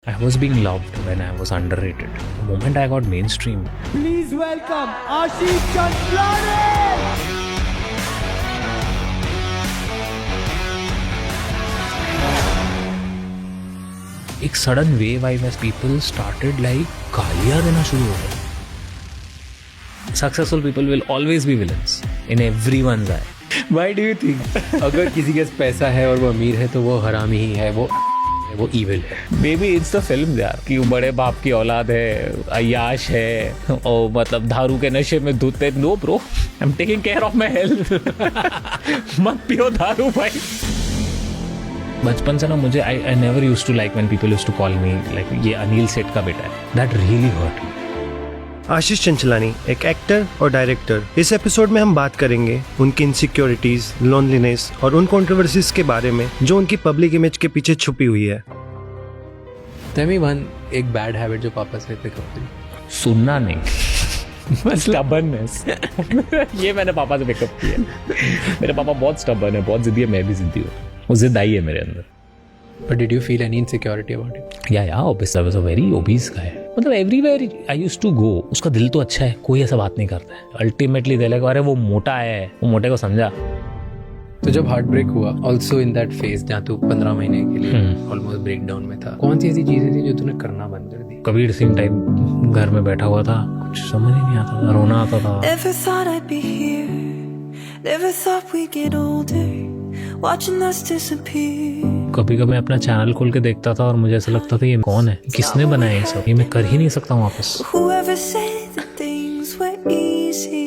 I was being loved when I was underrated. The moment I got mainstream, Please welcome Ashish Chanchlani! एक sudden wave आई as people started like गालियां देना शुरू हो गए. Successful people will always be villains in everyone's eye. Why do you think अगर किसी के पास पैसा है और वो अमीर है तो वो हरामी ही है, वो evil है? Maybe it's the film यार कि वो बड़े बाप की औलाद है, अय्याश है और मतलब दारू के नशे में धुते. No bro, I'm taking care of my health. मत पियो दारू भाई. बचपन से ना मुझे I never used to like when people used to call me like ये अनिल सेठ का बेटा है. That really hurt me. आशीष चंचलानी एक एक्टर और डायरेक्टर. इस एपिसोड में हम बात करेंगे उनकी इनसिक्योरिटीज, लोनलीनेस और उन कंट्रोवर्सीज के बारे में जो उनकी पब्लिक इमेज के पीछे छुपी हुई है. Tell me one एक बैड हैबिट जो पापा से पिक अप करी. सुनना नहीं. स्टबर्ननेस. ये मैंने पापा से पिकअप किया. मेरे पापा बहुत स्टबर्न है, बहुत जिद्दी है, मैं भी जिद्दी हूँ. वो जिद आई है मेरे अंदर. But did you feel any insecurity about it? या obviously I was a very obese guy. मतलब everywhere I used to go, उसका दिल तो अच्छा है, कोई ऐसा बात नहीं करता है. Ultimately दिल है अरे वो मोटा है, वो मोटे को समझा. तो जब हार्ट ब्रेक हुआ, also in that phase जहाँ तू 15 महीने के लिए ऑलमोस्ट ब्रेक डाउन में था, कौन सी ऐसी चीजें थी जो तूने करना बंद कर दी? कबीर सिंह टाइप घर में बैठा हुआ था, कुछ समझ ही नहीं आता था, रोना आता था. Never thought I'd be here. Never thought we'd get older. Watching us disappear. कभी कभी मैं अपना चैनल खोल के देखता था और मुझे ऐसा लगता था ये कौन है, किसने बनाया ये सब, ये मैं कर ही नहीं सकता हूँ वापस. Whoever said that things were easy.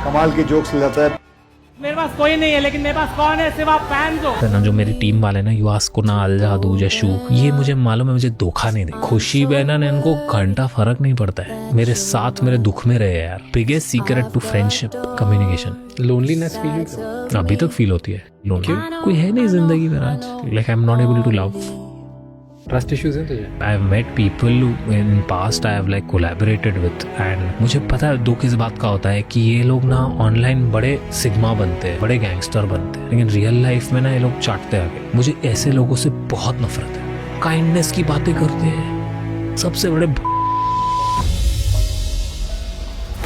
कमाल के जोक्स लाता है. मेरे पास कोई नहीं है लेकिन मेरे पास कौन है सिवा फैंस हो. ना जो मेरी टीम वाले ना युवास को ना अलजादू जशु, ये मुझे मालूम है मुझे धोखा नहीं दे. खुशी बहना ने इनको घंटा फर्क नहीं पड़ता है, मेरे साथ मेरे दुख में रहे यार. Biggest secret to friendship communication. Loneliness feel हुई? अभी तक फील होती है. कोई है नहीं जिंदगी में आज. Like I am not able to love. Trust issues हैं तुझे? I have met people who in past I have like collaborated with and मुझे पता है दुख इस बात का होता है कि ये लोग ना ऑनलाइन बड़े सिग्मा बनते हैं, बड़े गैंगस्टर बनते हैं, लेकिन रियल लाइफ में ना ये लोग चाटते आगे. मुझे ऐसे लोगों से बहुत नफरत है. काइंडनेस की बातें करते हैं, सबसे बड़े.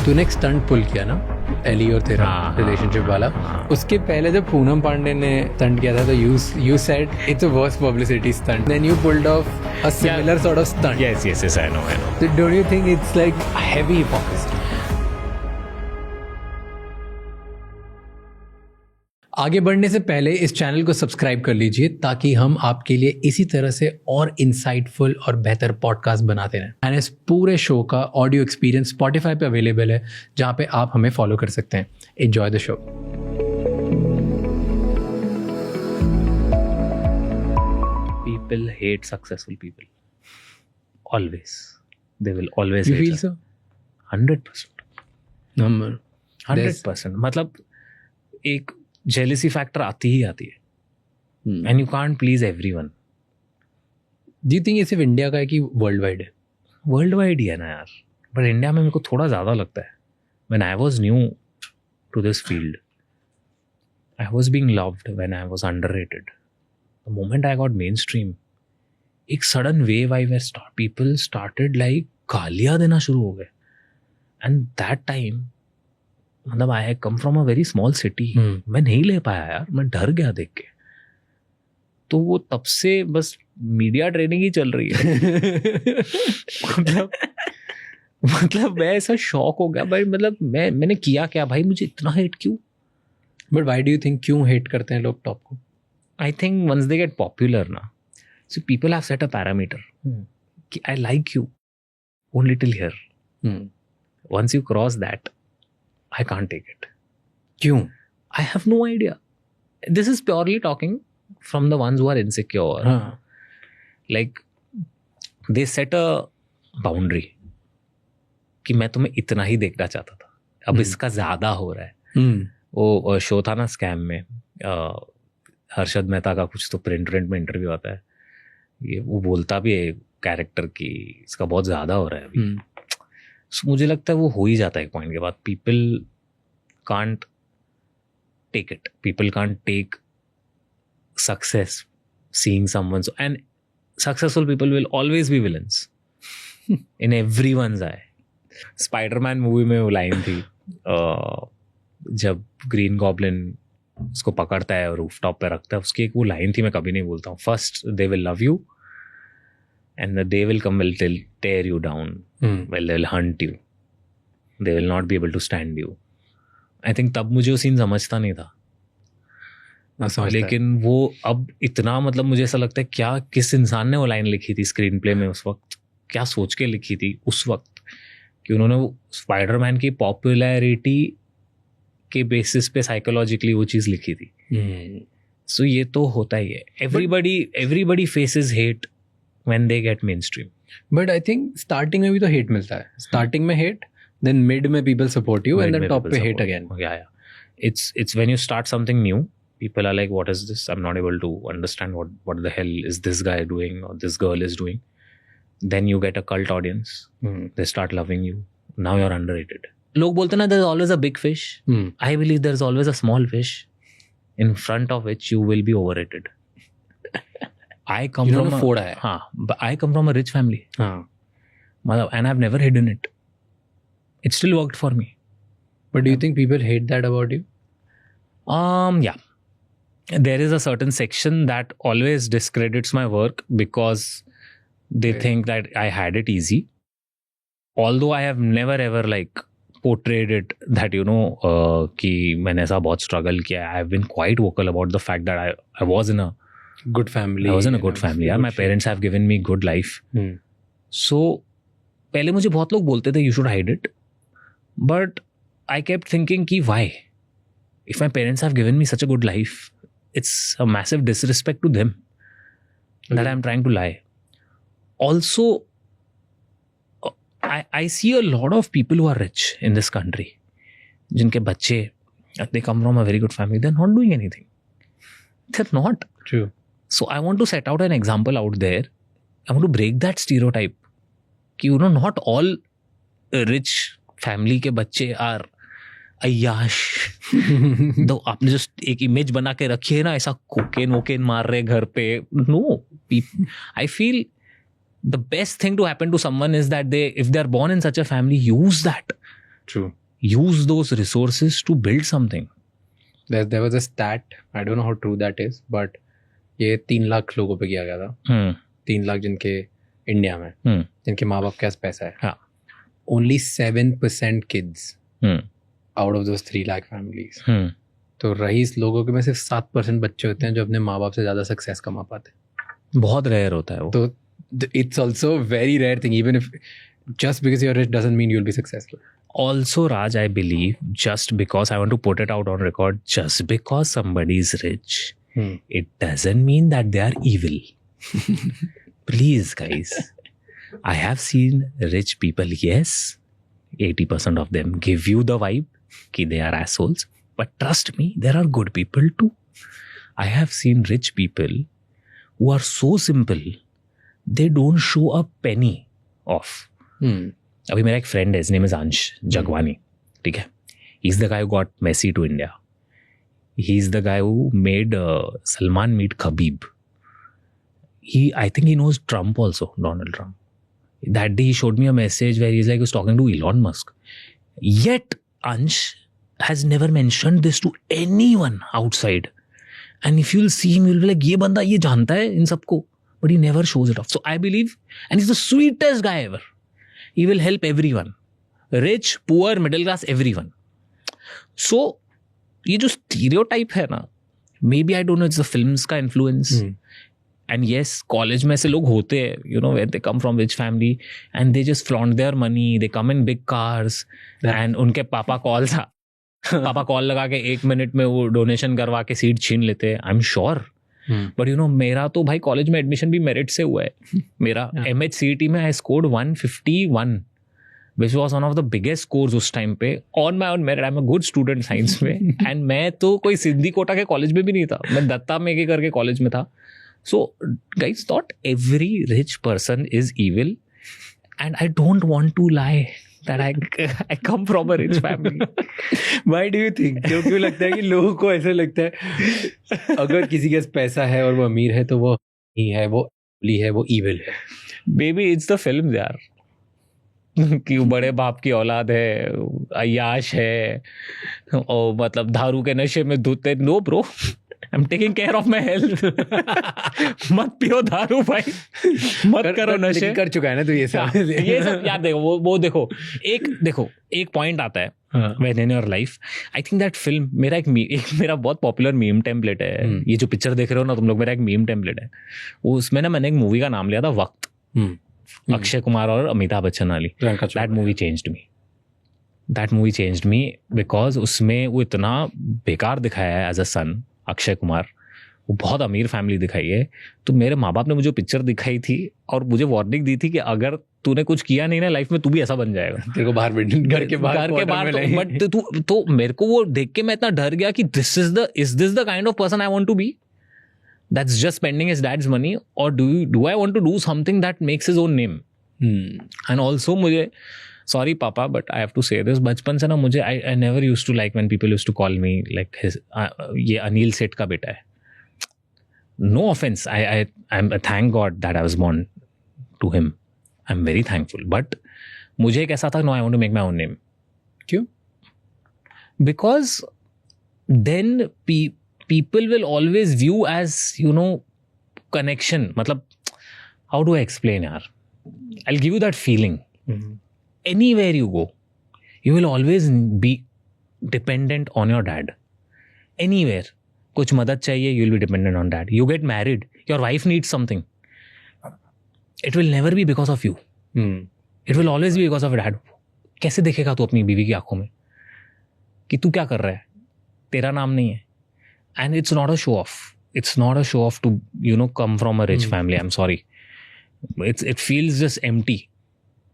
तूने एक स्टंट पुल किया ना एली और तेरा रिलेशनशिप वाला. उसके पहले जब पूनम पांडे ने स्टंट किया था तो you said it's a worst publicity stunt. Then you pulled off a similar sort of stunt. Yes, I know. So don't you think it's like heavy hypocrisy? आगे बढ़ने से पहले इस चैनल को सब्सक्राइब कर लीजिए ताकि हम आपके लिए इसी तरह से और इंसाइटफुल और बेहतर पॉडकास्ट बनाते रहें. एंड इस पूरे शो का ऑडियो एक्सपीरियंस स्पॉटिफाई पे अवेलेबल है जहाँ पे आप हमें फॉलो कर सकते हैं. Enjoy the show. People hate successful people. Always. They will always You hate feel us. so? 100%. Number. 100%. मतलब एक जेलिसी फैक्टर आती ही आती है. And you can't please everyone. Do you think ये सिर्फ इंडिया का है कि वर्ल्ड वाइड है? वर्ल्ड वाइड ही है ना यार, बट इंडिया में मेरे को थोड़ा ज़्यादा लगता है. When I was new to this field, I was being loved when I was underrated. The moment I got mainstream, एक sudden wave I where people started like गालियां देना शुरू हो गए. एंड दैट टाइम मतलब I come from a very small city. मैं नहीं ले पाया यार, मैं डर गया देख के. तो वो तब से बस मीडिया ट्रेनिंग ही चल रही है. मतलब मैं ऐसा शॉक हो गया भाई. मतलब मैंने किया क्या भाई, मुझे इतना हेट क्यों? But why do you think क्यों हेट करते हैं लोग टॉप को? I think once they get popular ना, so people have set a parameter कि I like you only till here. Once you cross that I can't take it. क्यों? I have no idea. This is purely talking from the ones who are insecure. Like they set a boundary कि मैं तुम्हें इतना ही देखना चाहता था, अब इसका ज्यादा हो रहा है. वो शो था ना स्कैम में, हर्षद मेहता का कुछ तो प्रिंट में इंटरव्यू आता है. ये वो बोलता भी है कैरेक्टर की इसका बहुत ज्यादा हो रहा है अभी. So, मुझे लगता है वो हो ही जाता है एक पॉइंट के बाद. People can't take it, people can't take success, seeing someone so, and successful people will always be villains in everyone's eye. Spiderman movie में वो लाइन थी जब ग्रीन गॉब्लिन उसको पकड़ता है और रूफटॉप पे रखता है, उसकी एक वो लाइन थी, मैं कभी नहीं भूलता हूँ. First they will love you and they will come will tear you down, well they will hunt you, they will not be able to stand you. I think तब मुझे वो सीन समझता नहीं था, लेकिन वो अब इतना, मतलब मुझे ऐसा लगता है क्या किस इंसान ने वो लाइन लिखी थी स्क्रीन प्ले में उस वक्त, क्या सोच के लिखी थी उस वक्त कि उन्होंने वो स्पाइडरमैन की पॉपुलैरिटी के बेसिस पे साइकोलॉजिकली वो चीज़ लिखी थी. सो ये तो होता ही है. Everybody faces hate when they get mainstream. But I think starting में भी तो हेट मिलता है. स्टार्टिंग में हेट, देन मिड में people support you and then top पे hate again. Yeah. It's when you start something new, people are like, what is this? I'm not able to understand what the hell is this guy doing or this girl is doing. Then you get a cult audience. They start loving you. Now you're underrated. लोग बोलते ना, there's always a big fish. I believe there's always a small fish in front of which you will be overrated. I come from I come from a rich family. And I've never hidden it. It still worked for me. But do you think people hate that about you? Yeah. There is a certain section that always discredits my work because they think that I had it easy. Although I have never ever like portrayed it that, you know, कि मैंने ऐसा बहुत struggle किया. I have been quite vocal about the fact that I was in a good family. I was in a good family. Yeah, my parents have given me good life. So पहले मुझे बहुत लोग बोलते थे you should hide it. But I kept thinking कि why? If my parents have given me such a good life, it's a massive disrespect to them that I'm trying to lie. Also, I see a lot of people who are rich in this country. जिनके बच्चे, they come from a very good family, they're not doing anything. They're not. True. So I want to set out an example out there. I want to break that stereotype कि, you know, not all rich family के बच्चे are अय्याश. तो आपने जो एक image बना के रखी है ना, ऐसा कोकेन वोकेन मार रहे घर पे. No, I feel the best thing to happen to someone is that if they are born in such a family, use that. True. Use those resources to build something. There was a stat, I don't know how true that is, but ये 3 लाख लोगों पे किया गया था. 3 लाख जिनके India में, जिनके माँ बाप के पास पैसा है. हाँ. Only 7% kids out of those 3 lakh families. तो रईस लोगों के में सिर्फ 7% बच्चे होते हैं जो अपने माँ बाप से ज़्यादा सक्सेस कमा पाते हैं. बहुत रेयर होता है वो. तो it's also a very rare thing. Even if just because you're rich doesn't mean you'll be successful. Also, Raj, I believe, just because I want to put it out on record, just because somebody is rich, it doesn't mean that they are evil. Please, guys. I have seen rich people, yes, 80% of them give you the vibe कि they are assholes. But trust me, there are good people too. I have seen rich people who are so simple, they don't show a penny off. अभी मेरा एक friend है, his name is Ansh Jagwani. ठीक है? He's the guy who got Messi to India. He's the guy who made Salman meet Khabib. I think he knows Trump also, Donald Trump. That day he showed me a message where he's like, he was talking to Elon Musk. Yet Ansh has never mentioned this to anyone outside. And if you'll see him, you'll be like, ये बंदा ये जानता है इन सबको. But he never shows it off. So I believe, and he's the sweetest guy ever. He will help everyone. Rich, poor, middle class, everyone. So ये जो stereotype है ना, maybe I don't know, it's the films का influence. And yes, college में ऐसे लोग होते हैं, you know, where they come from rich family and they just flaunt their money, they come in big cars and उनके पापा call लगा के 1 मिनट में वो डोनेशन करवा के सीट छीन लेते हैं. I am sure. But you know, मेरा तो भाई कॉलेज में एडमिशन भी मेरिट से हुआ है. मेरा MHCET में I scored 151, which was one of the biggest scores उस टाइम पे. On my own merit, I'm a good student science में. एंड मैं तो कोई सिद्धि कोटा के कॉलेज में भी नहीं था, मैं दत्ता मेघे करके कॉलेज में था. So guys, not every rich person is evil, and I don't want to lie. that I come from a rich family. Why do you think? क्यों लगता है कि लोगों को ऐसा लगता है अगर किसी के पास पैसा है और वो अमीर है तो वो ही है, वो अली है, वो evil है. Maybe it's the film यार कि वो बड़े बाप की औलाद है, अय्याश है और मतलब दारू के नशे में धुते. No bro, I'm taking care of my health. मत पियो दारू भाई, मत करो नशे. कर चुका है ना तो ये सब. ये सब यार देखो वो देखो एक पॉइंट आता है when in your life. I think that film मेरा बहुत पॉपुलर मीम टेम्पलेट है. ये जो पिक्चर देख रहे हो ना तुम लोग, मेरा एक मीम टेम्पलेट है. वो उसमें ना मैंने एक मूवी का नाम लिया था वक्त, अक्षय कुमार और अमिताभ बच्चन वाली. That movie changed me because उसमें वो इतना बेकार दिखाया है एज अ सन. अक्षय कुमार वो बहुत अमीर फैमिली दिखाई है. तो मेरे माँ बाप ने मुझे पिक्चर दिखाई थी और मुझे वार्निंग दी थी कि अगर तूने कुछ किया नहीं ना लाइफ में, तू भी ऐसा बन जाएगा. तेरे को बाहर घर के बाहर बट तो मेरे को वो देख के मैं इतना डर गया कि is this the kind of person I want to be? That's just spending his dad's money, or do I want to do something that makes his own name? And also मुझे, sorry पापा, but I have to say this, बचपन से ना मुझे I never used to like when people used to call me like ये अनिल सेठ का बेटा है. No offense, I'm thank God that I was born to him. I'm very thankful. But मुझे एक ऐसा था, no, I want to make my own name. क्यों? Because then people will always view as, you know, connection. मतलब how do I explain यार? I'll give you that feeling. Anywhere you go, you will always be dependent on your dad. Anywhere. कुछ मदद चाहिए, you will be dependent on dad. You get married, your wife needs something. It will never be because of you. It will always be because of dad. कैसे देखेगा तू अपनी बीवी की आंखों में कि तू क्या कर रहा है, तेरा नाम नहीं है. And it's not a show off. It's not a show off to, you know, come from a rich family. I'm sorry. It feels just empty.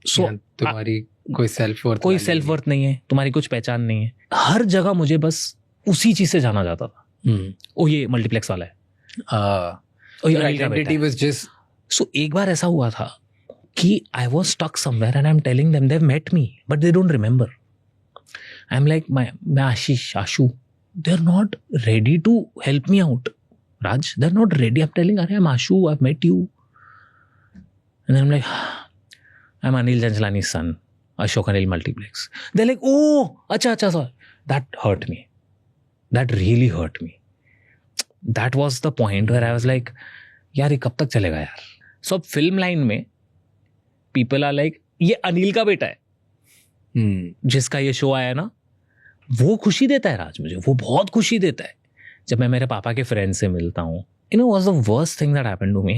So तुम्हारी कोई सेल्फ वर्थ नहीं है, तुम्हारी कुछ पहचान नहीं है. हर जगह मुझे बस उसी चीज से जाना जाता था. ओ ये मल्टीप्लेक्स वाला है, ओ ये आइडेंटिटी वाज जस्ट. सो एक बार ऐसा हुआ था कि I was stuck somewhere and I am telling them, they have met me but they don't remember. I am like मैं Ashu, they are not ready to help me out. Raj, they're not ready. I'm telling, I'm Ashu, I've met you. And then I'm like, I'm Anil Chanchlani's son, Ashok Anil Multiplex. They're like, oh, acha, sorry. That hurt me. That really hurt me. That was the point where I was like, यार ये कब तक चलेगा यार. So film line में people are like, ये अनिल का बेटा है, जिसका ये शो आया ना, वो खुशी देता है राज मुझे, वो बहुत खुशी देता है. जब मैं मेरे पापा के फ्रेंड से मिलता हूँ, you know, was the worst thing that happened to me.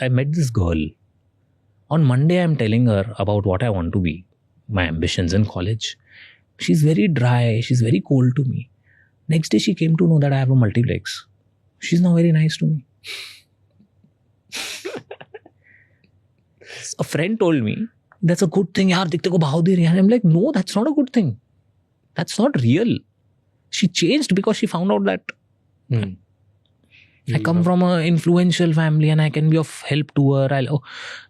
I met this girl. On Monday, I'm telling her about what I want to be, my ambitions in college. She's very dry. She's very cold to me. Next day, she came to know that I have a multiplex. She's now very nice to me. A friend told me, that's a good thing. यार दिखते को भाव दे रही है. I'm like, no, that's not a good thing. That's not real. She changed because she found out that I come from an influential family and I can be of help to her.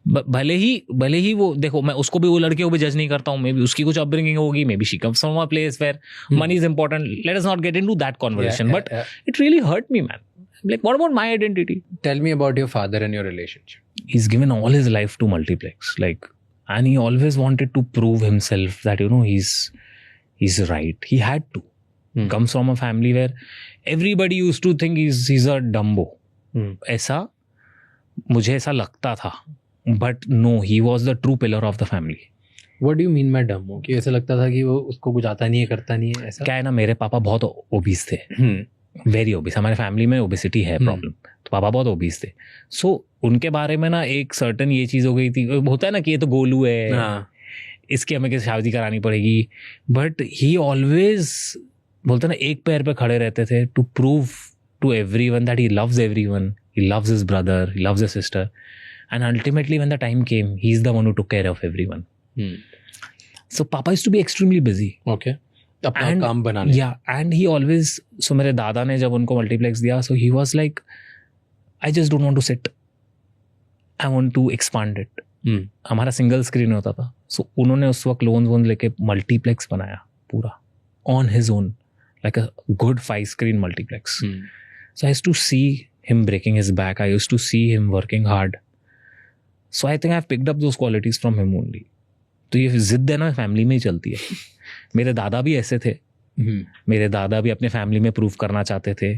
भले ही वो देखो, मैं उसको भी, वो लड़के को भी जज नहीं करता हूँ. मे बी उसकी कुछ अपब्रिंगिंग होगी, may be she comes from a place where money is important. Let us not get into that conversation. But it really hurt me, man. Like, what about my identity? Tell me about your father and your relationship. He's given all his life to Multiplex, like, and he always wanted to prove himself that, you know, he's right. He had to. Comes from a family where everybody used to think he's a Dumbo. ऐसा मुझे ऐसा लगता था, but no, he was the true pillar of the family. What do you mean by Dumbo? कि ऐसा लगता था कि वो उसको कुछ आता नहीं है, करता नहीं है, ऐसा? क्या है ना, मेरे पापा बहुत ओबीस थे, वेरी ओबीस. हमारे फैमिली में ओबेसिटी है प्रॉब्लम, तो पापा बहुत ओबीस थे. सो उनके बारे में ना एक सर्टन ये चीज़ हो गई थी, होता है ना कि ये तो गोलू है, इसकी हमें किसी शादी करानी पड़ेगी. बट ही ऑलवेज बोलते ना, एक पैर पे खड़े रहते थे to prove to everyone that he loves everyone, he loves his brother, he loves his sister, and ultimately when the time came, he is the one who took care of everyone. So पापा used to be extremely busy. Okay, अपना काम बनाने. या and he always, सो मेरे दादा ने जब उनको मल्टीप्लेक्स दिया, so he was like, I just don't want to sit, I want to expand it. हमारा सिंगल स्क्रीन होता था, सो उन्होंने उस वक्त लोन लेके मल्टीप्लेक्स बनाया पूरा on his own, like a good 5 screen multiplex. So I used to see him breaking his back. I used to see him working hard. So I think I've picked up those qualities from him only. तो ये जिद है ना family में ही चलती है. मेरे दादा भी ऐसे थे. मेरे दादा भी अपने फैमिली में प्रूव करना चाहते थे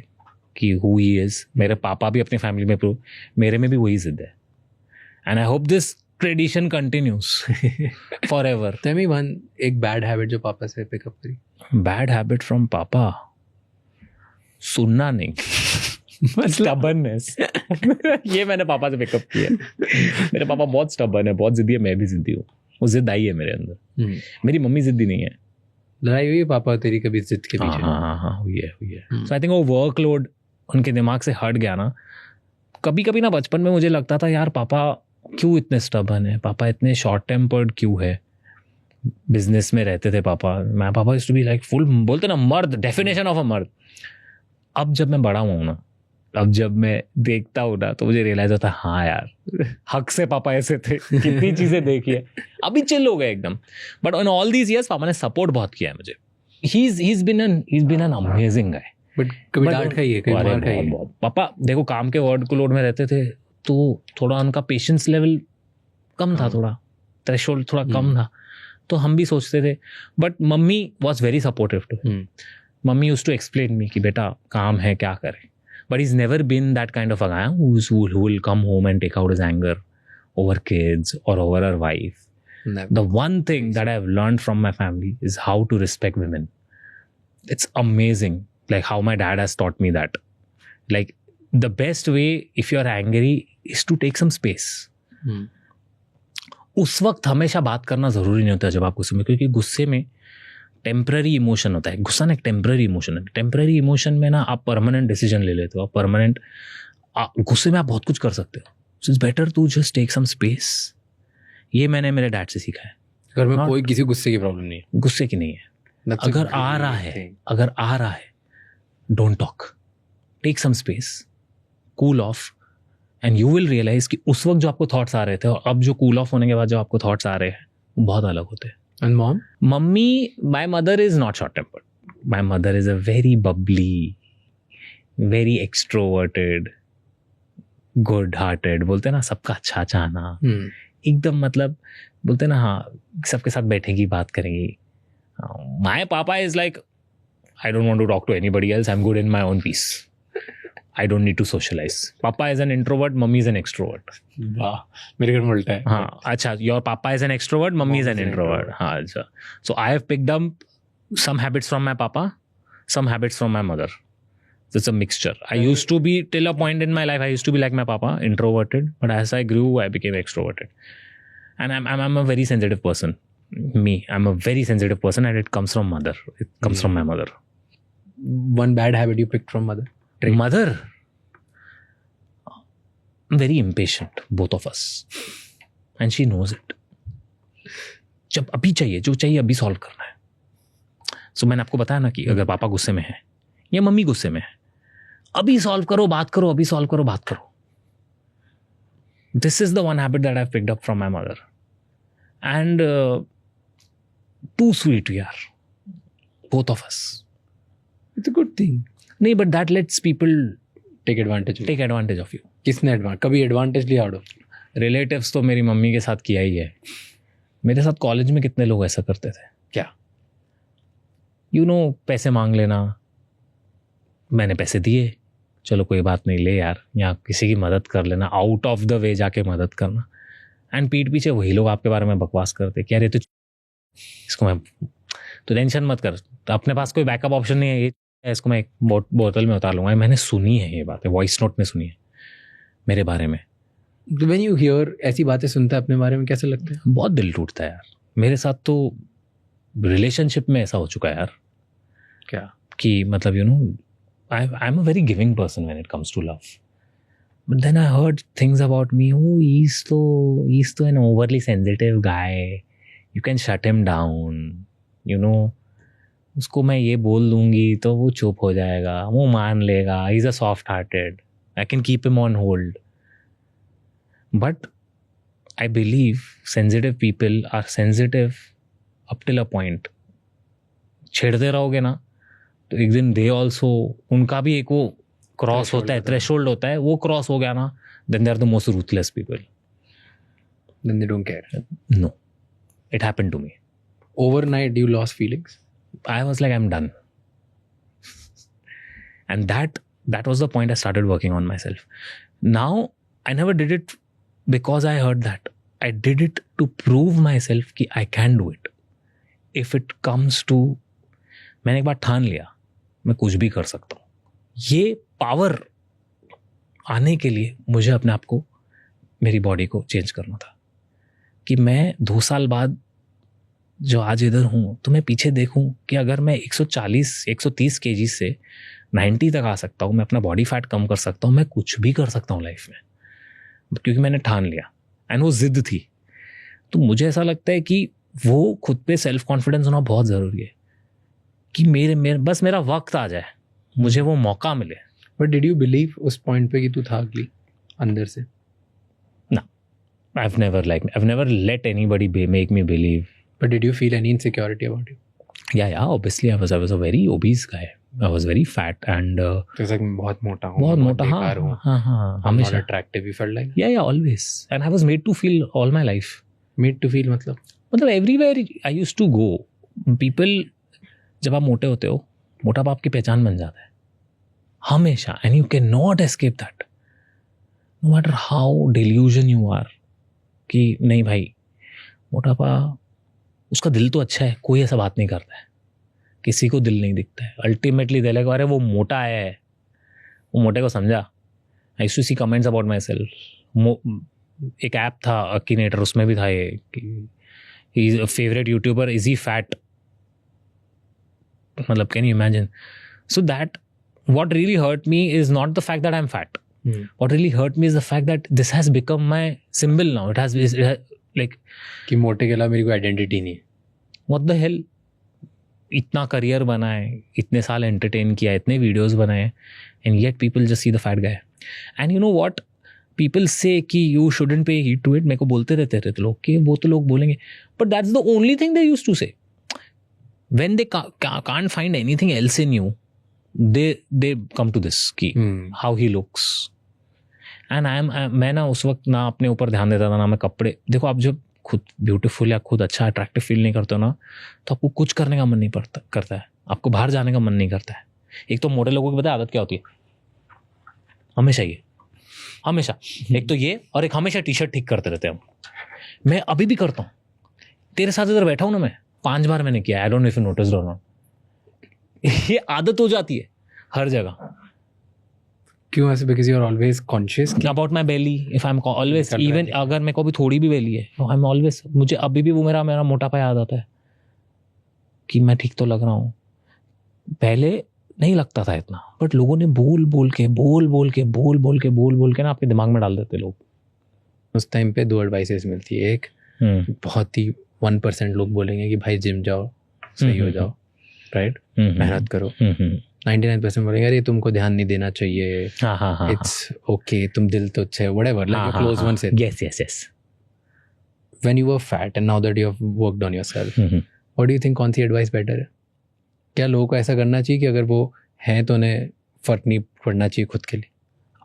कि who he is. मेरे पापा भी अपने फैमिली में प्रूव, मेरे में भी वही जिद है. And I hope this tradition continues forever. Tell me one एक bad habit जो पापा से pick up करी. Bad habit from पापा, सुनना नहीं. Stubbornness. ये मैंने पापा से पिकअप किया. मेरे पापा बहुत स्टबर्न है, बहुत जिद्दी है, मैं भी जिद्दी हूँ. वो जिद आई है मेरे अंदर. मेरी मम्मी जिद्दी नहीं है. लड़ाई हुई है पापा तेरी कभी जिद के पीछे? हाँ हुई है. सो आई थिंक वो वर्कलोड उनके दिमाग से हट गया ना. कभी कभी ना बचपन में मुझे लगता था यार पापा क्यों इतने स्टबर्न है, पापा इतने शॉर्ट टेम्पर्ड क्यों है. बिजनेस में रहते थे पापा. मैं पापा used to be like full, बोलते ना मर्द, डेफिनेशन ऑफ अ मर्द. अब जब मैं बड़ा हुआ हूँ ना, अब जब मैं देखता हूँ ना, तो मुझे रियलाइज होता है हाँ यार हक से पापा ऐसे थे. कितनी चीजें देखी है, अभी चिल हो गए एकदम. But on all these years पापा ने सपोर्ट बहुत किया है मुझे. He's been an amazing guy. But कभी डांट खाई है, कभी मार खाई है? बहुत. पापा देखो काम के वर्ड को लोड में रहते थे, तो थोड़ा उनका पेशेंस लेवल कम था, थोड़ा थ्रेशोल्ड थोड़ा कम था, तो हम भी सोचते थे. बट मम्मी वॉज वेरी सपोर्टिव टू. मम्मी यूज्ड टू एक्सप्लेन मी कि बेटा काम है क्या करें. But he's never been that kind of a guy who will come home and take out his anger over kids or over her wife. Never. The one thing that I've learned from my family is how to respect women. It's amazing, like how my dad has taught me that. Like the best way if you're angry is to take some space. उस वक्त हमेशा बात करना ज़रूरी नहीं होता जब आप गुस्से में, क्योंकि गुस्से में टेम्पररी इमोशन होता है. गुस्सा ना एक टेम्पररी इमोशन है. टेम्पररी इमोशन में ना आप परमानेंट डिसीजन ले लेते हो. आप परमानेंट गुस्से में आप बहुत कुछ कर सकते हो. So it's better to just take some space. ये मैंने मेरे डैड से सीखा है. घर में कोई किसी गुस्से की प्रॉब्लम नहीं है. गुस्से की नहीं है. अगर आ रहा है don't talk, take some space, cool off, and you will realise कि उस वक्त जो आपको थॉट्स आ रहे थे और अब जो कूल ऑफ होने के बाद जो आपको थॉट्स आ रहे हैं वो बहुत अलग होते हैं. And mom? Mummy, my mother is not short-tempered. My mother is a very bubbly, very extroverted, good-hearted. बोलते ना सबका अच्छा चाहना. एकदम मतलब बोलते ना हाँ सबके साथ बैठेगी बात करेंगी. My papa is like, I don't want to talk to anybody else. I'm good in my own peace. I don't need to socialize. Papa is an introvert, mummy is an extrovert. वाह, मेरे घर में उल्टा है. हाँ अच्छा, your papa is an extrovert, mummy is an introvert. हाँ अच्छा. So I have picked up some habits from my papa, some habits from my mother. So it's a mixture. I used to be, till a point in my life, I used to be like my papa, introverted. But as I grew, I became extroverted. And I'm a very sensitive person. I'm a very sensitive person, and it comes from mother. It comes from my mother. One bad habit you picked from mother? Mother, very impatient, both of us, and she knows it. जब अभी चाहिए, जो चाहिए अभी solve करना है. सो मैंने आपको बताया ना कि अगर पापा गुस्से में है या मम्मी गुस्से में है, अभी सॉल्व करो, बात करो, अभी सॉल्व करो, बात करो. This is the one habit that I've picked up from my mother, and too sweet we are, both of us. It's a good thing. नहीं, but that lets people take advantage of you. किसने कभी advantage लिया out of? Relatives तो मेरी mummy के साथ किया ही है. मेरे साथ कॉलेज में कितने लोग ऐसा करते थे. क्या? पैसे मांग लेना. मैंने पैसे दिए, चलो कोई बात नहीं, ले यार, या किसी की मदद कर लेना, आउट ऑफ द वे जाके मदद करना. एंड पीठ पीछे वही लोग आपके बारे में बकवास करते कि अरे इसको मैं, तो टेंशन मत कर, अपने पास कोई बैकअप ऑप्शन नहीं है, इसको मैं एक बोतल में उतार लूँगा. मैंने सुनी है ये बातें, वॉइस नोट में सुनी है मेरे बारे में. When you hear ऐसी बातें सुनता है अपने बारे में, कैसे लगता है? बहुत दिल टूटता है यार. मेरे साथ तो रिलेशनशिप में ऐसा हो चुका है यार. क्या? कि मतलब I am a very giving person when it comes to love. But then I heard things about me, he's तो an overly sensitive guy. You can shut him down. उसको मैं ये बोल दूंगी तो वो चुप हो जाएगा, वो मान लेगा. He's a soft hearted. I can keep him on hold. But I believe sensitive people are sensitive up till a point. छेड़ते रहोगे ना तो एक दिन they also, उनका भी एक वो क्रॉस होता है, थ्रेशोल्ड होता है, वो क्रॉस हो गया ना, then they are the most ruthless people. Then they don't care. No, it happened to me. Overnight, you lost feelings. I was like, I'm done. And that was the point I started working on myself. Now, I never did it because I heard that. I did it to prove myself कि I can do it. If it comes to, मैंने एक बार ठान लिया, मैं कुछ भी कर सकता हूँ. ये पावर आने के लिए मुझे अपने आप को, मेरी बॉडी को चेंज करना था कि मैं 2 साल बाद जो आज इधर हूँ तो मैं पीछे देखूँ कि अगर मैं 140-130 kg से 90 तक आ सकता हूँ, मैं अपना बॉडी फैट कम कर सकता हूँ, मैं कुछ भी कर सकता हूँ लाइफ में, क्योंकि मैंने ठान लिया. एंड वो जिद थी. तो मुझे ऐसा लगता है कि वो खुद पे सेल्फ कॉन्फिडेंस होना बहुत ज़रूरी है कि मेरे बस मेरा वक्त आ जाए, मुझे वो मौका मिले. But did you believe उस point पे कि तू था अगली अंदर से? No, I've never let anybody make me believe. But did you feel any insecurity about you? Yeah, obviously I was a very obese guy. I was very fat and जैसा कि मैं बहुत मोटा हूँ, बहुत मोटा, हाँ, I'm not हमेशा. attractive, you felt like? Yeah, always. And I was made to feel all my life. Made to feel मतलब everywhere I used to go, people, जब आप मोटे होते हो, मोटापा आपकी पहचान बन जाता है हमेशा. And you cannot escape that. No matter how delusion you are, कि नहीं भाई, मोटापा, उसका दिल तो अच्छा है, कोई ऐसा बात नहीं करता है, किसी को दिल नहीं दिखता है. अल्टीमेटली दिल है, अरे वो मोटा है, वो मोटे को समझा. I used to see comments about myself. एक ऐप था अकीनेटर, उसमें भी था ये कि favourite YouTuber, is he fat, मतलब can you imagine. So that what really hurt me is not the fact that I'm fat. What really hurt me is the fact that this has become my symbol now. It has like कि मोटे के अलावा मेरी कोई identity नहीं है. what the hell. इतना career बनाए, इतने साल एंटरटेन किया, इतने वीडियोस बनाए, and yet people just see the fat guy. And you know what? People say कि you shouldn't pay heed to it. मेरे को बोलते रहते लोग कि वो तो लोग बोलेंगे, but that's the only thing they used to say. When they can't find anything else in you, they come to this कि how he looks. And मैं ना उस वक्त ना अपने ऊपर ध्यान देता था, ना मैं कपड़े. देखो, आप जब खुद ब्यूटीफुल या खुद अच्छा अट्रैक्टिव फील नहीं करते हो ना, तो आपको कुछ करने का मन नहीं करता है, आपको बाहर जाने का मन नहीं करता है. एक तो मोटे लोगों की पता है आदत क्या होती है, हमेशा एक तो ये, और एक हमेशा टी-शर्ट ठीक करते रहते हैं हम. मैं अभी भी करता हूँ, तेरे साथ इधर बैठा हूँ ना, मैं 5 बार मैंने किया. I don't know if you noticed और नॉट. ये आदत हो जाती है हर जगह. क्यों ऐसे? Because you are always conscious about my belly. If I am always, even अगर मेरे को भी थोड़ी भी बेली है, आई एम ऑलवेज, मुझे अभी भी वो मेरा मोटापा याद आता है कि मैं ठीक तो लग रहा हूँ. पहले नहीं लगता था इतना, बट लोगों ने बोल के ना आपके दिमाग में डाल देते लोग. उस टाइम पे 2 एडवाइसेस मिलती है. एक बहुत ही 1% लोग बोलेंगे कि भाई जिम जाओ, सही हो जाओ, राइट, मेहनत करो. 99% बोलेंगे अरे तुमको ध्यान नहीं देना चाहिए, इट्स ओके, तुम दिल तो अच्छा है, whatever, like your close one said. Yes. When you were fat and now that you have worked on yourself, what do you think, कौन सी एडवाइस बेटर है? क्या लोगों को ऐसा करना चाहिए कि अगर वो हैं तो उन्हें फर्क नहीं पड़ना चाहिए खुद के लिए?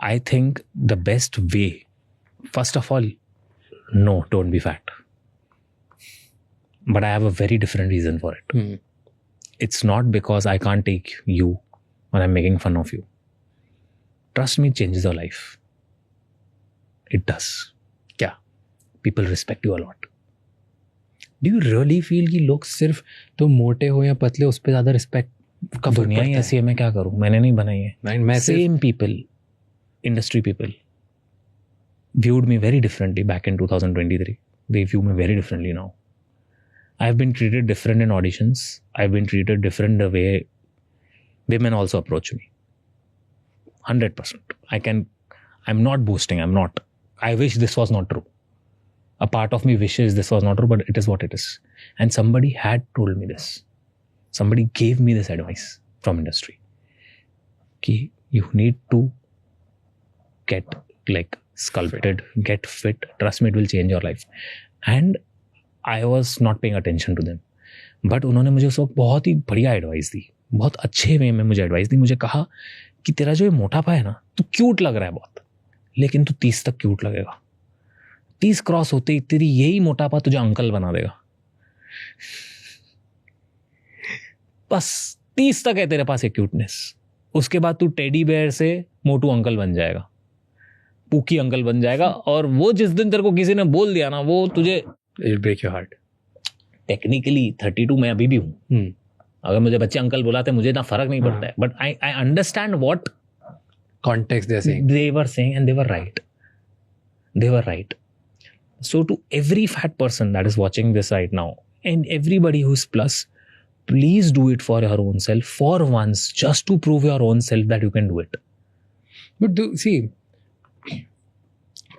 I think the best way, first of all, no, don't be fat. But I have a very different reason for it. It's not because I can't take you when I'm making fun of you. Trust me, it changes your life. It does. क्या? People respect you a lot. Do you really feel कि लोग सिर्फ तो मोटे हो या पतले उस पर ज़्यादा रिस्पेक्ट का दुनिया ही ऐसी है, मैं क्या करूँ, मैंने नहीं बनाई है. मैं Same people, industry people viewed me very differently back in 2023. They view me very differently now. I've been treated different in auditions. I've been treated different the way women also approach me. 100%. I'm not boasting. I'm not. I wish this was not true. A part of me wishes this was not true, but it is what it is. And somebody had told me this. Somebody gave me this advice from industry. Ki you need to get like sculpted, get fit, trust me, it will change your life. And I was not paying attention to them. But उन्होंने मुझे उस वक्त बहुत ही बढ़िया advice दी, बहुत अच्छे वे में मुझे एडवाइस दी. मुझे कहा कि तेरा जो ये मोटापा है ना, तू क्यूट लग रहा है बहुत, लेकिन तू 30 तक क्यूट लगेगा. 30 क्रॉस होते ही तेरी यही मोटापा तुझे अंकल बना देगा. बस 30 तक है तेरे पास एक क्यूटनेस. उसके बाद तू टेडी बेयर से मोटू अंकल बन जाएगा, पूकी अंकल बन जाएगा. और वो जिस दिन तेरे को किसी ने बोल दिया ना, वो तुझे ब्रेक योर हार्ट. टेक्निकली 32 मैं अभी भी हूँ. अगर मुझे बच्चे अंकल बुलाते मुझे इतना फर्क नहीं पड़ता है. But I understand what context they were saying, and they were right. They were right. So to every fat person that is watching this right now, and everybody who's plus, please do it for your own self for once, just to prove your own self that you can do it. But do see,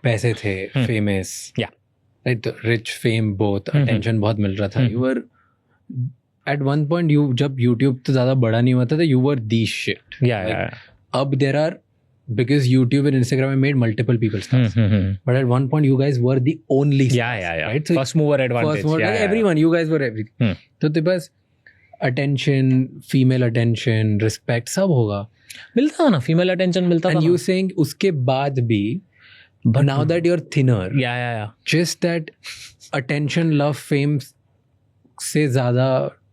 पैसे थे, famous, Yeah. right? Rich, fame, both, attention बहुत मिल रहा था. You were at one point, जब YouTube तो ज़्यादा बड़ा नहीं हुआ था, you were the shit. Yeah. अब there are, because YouTube and Instagram have made multiple people stars. But at one point, you guys were the only stars. Yeah. Right? So First mover advantage. first mover, Yeah, like yeah. everyone, you guys were everything. तो तेरे पास attention, female attention, respect, सब होगा. मिलता था ना, female attention मिलता था. And you saying उसके बाद भी, But now that you're thinner, yeah. just that attention, love, fame से ज़्यादा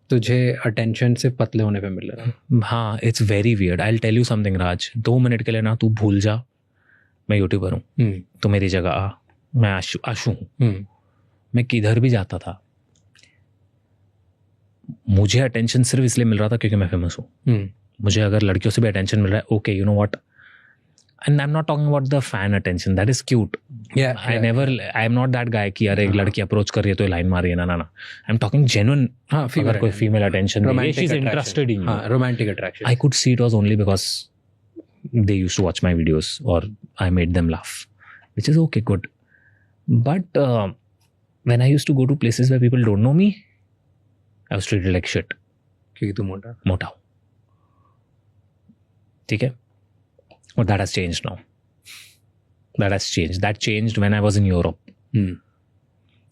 तुझे attention से पतले होने पे मिल रहा है. हाँ, it's very weird. I'll tell you something, Raj. 2 minute के लिए ना तू भूल जा मैं यूट्यूबर हूँ. तो मेरी जगह आ, मैं आशु हूँ. मैं किधर भी जाता था, मुझे अटेंशन सिर्फ इसलिए मिल रहा था क्योंकि मैं फेमस हूँ. मुझे अगर लड़कियों से भी अटेंशन मिल रहा है, okay, you know what, and I am not talking about the fan attention, that is cute. I am not that guy कि अरे एक लड़की अप्रोच कर रही है तो लाइन मार रही है. ना आई एम टॉकिंग जेन्युइन. अगर कोई female attention, she is interested in you, romantic attraction. I could see it was only because they used to watch my videos or I made them laugh, which is okay, good. But when I used to go to places where people don't know me, I was treated like shit. क्योंकि तू मोटा हूँ. ठीक है? But that has changed now. That changed when I was in Europe.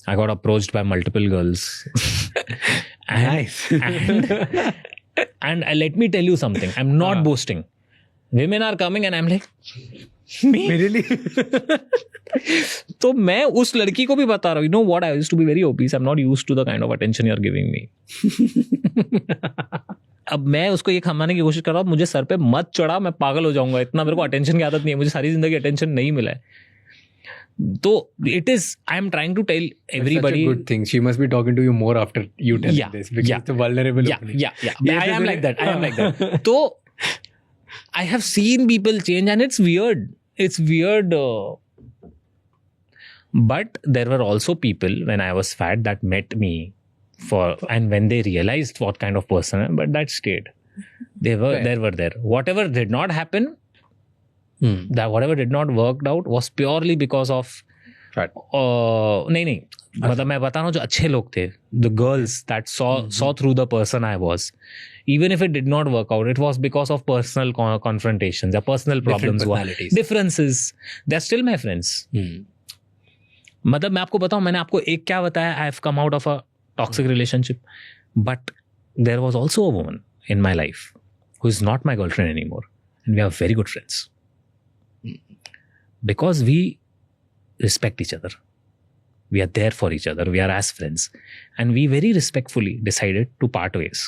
I got approached by multiple girls. Nice. And let me tell you something. I'm not boasting. Women are coming and I'm like, me? मेरे लिए तो मैं उस लड़की को भी बता रहा हूँ, you know what, I used to be very obese. I'm not used to the kind of attention you're giving me. अब मैं उसको ये खमाने की कोशिश कर रहा हूँ, मुझे सर पे मत चढ़ा, मैं पागल हो जाऊंगा. इतना मेरे को अटेंशन की आदत नहीं है, मुझे सारी जिंदगी अटेंशन नहीं मिला है. तो it is, I am trying to tell everybody. Such a good thing. She must be talking to you more after you telling this, because it's a vulnerable opening. Yeah. I am like that. So I have seen people change and it's weird. But there were also people when I was fat that met me and when they realized what kind of person I am, but that stayed. They were there. Whatever did not happen, that whatever did not work out was purely because of Fat. नहीं मतलब मैं बता रहा हूँ जो अच्छे लोग थे, the girls that saw through the person I was, even if it did not work out, it was because of personal confrontations or personal problems, differences. They're still my friends. मतलब मैं आपको बताऊँ, मैंने आपको एक क्या बताया, I have come out of a toxic relationship, but there was also a woman in my life who is not my girlfriend anymore, and we are very good friends because we respect each other. We are there for each other. We are as friends, and we very respectfully decided to part ways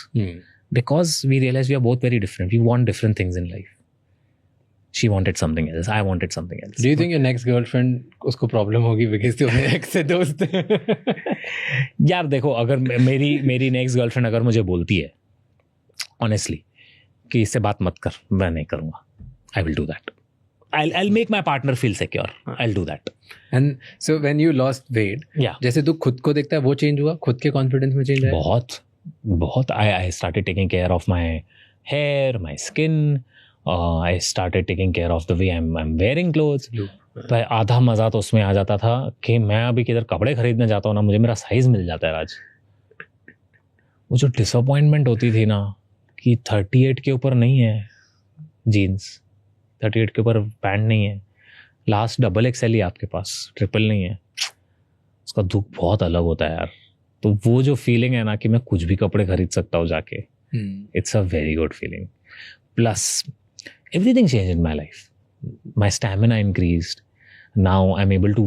because we realized we are both very different. We want different things in life. She wanted something else. I wanted something else. Do you think your next girlfriend उसको problem होगी because तुम ex से दोस्त हैं? यार देखो, अगर मेरी नेक्स्ट गर्लफ्रेंड अगर मुझे बोलती है ऑनेस्टली कि इससे बात मत कर, मैं नहीं करूँगा. I will do that. I'll make my partner feel secure. I'll do that. And so when you lost weight, जैसे तू खुद को देखता है वो change हुआ, खुद के confidence में change आया? बहुत. I started taking care of my hair, my skin. I started taking care of the way I'm wearing clothes. तो आधा मज़ा तो उसमें आ जाता था कि मैं अभी किधर कपड़े खरीदने जाता हूँ ना, मुझे मेरा साइज़ मिल जाता है. राज, वो जो डिसअपॉइंटमेंट होती थी ना कि 38 के ऊपर नहीं है जीन्स, 38 के ऊपर पैंट नहीं है, लास्ट XXL ही आपके पास, ट्रिपल नहीं है, उसका दुख बहुत अलग होता है यार. तो वो जो फीलिंग है ना कि मैं कुछ भी कपड़े खरीद सकता हूँ जाके, it's a very good feeling. Plus everything changed in my life. My stamina increased. Now I'm able to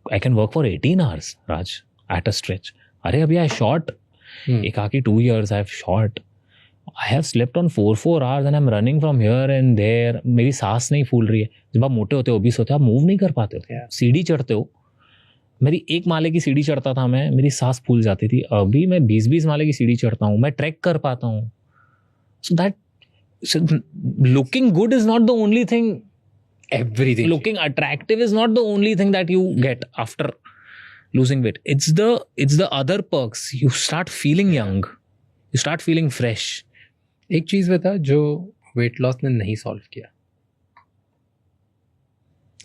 I can work for 18 hours, Raj, at a stretch. अरे अभी I shot. Ekaki 2 years I've shot. I have slept on 4 hours and I'm running from here and there. मेरी सांस नहीं फूल रही है. जब आप मोटे होते हो, ओबीस होते हो, आप मूव नहीं कर पाते हो. सीढ़ी चढ़ते हो, मेरी 1 माले की सीढ़ी चढ़ता था मैं, मेरी सांस फूल जाती थी. अभी मैं 20 माले की सीढ़ी चढ़ता हूँ, मैं ट्रैक कर पाता हूँ. So that looking good is not the only thing. Everything. Looking attractive is not the only thing that you get after losing weight. It's the other perks. You start feeling young. You start feeling fresh. एक चीज बता जो weight loss ने नहीं solve किया.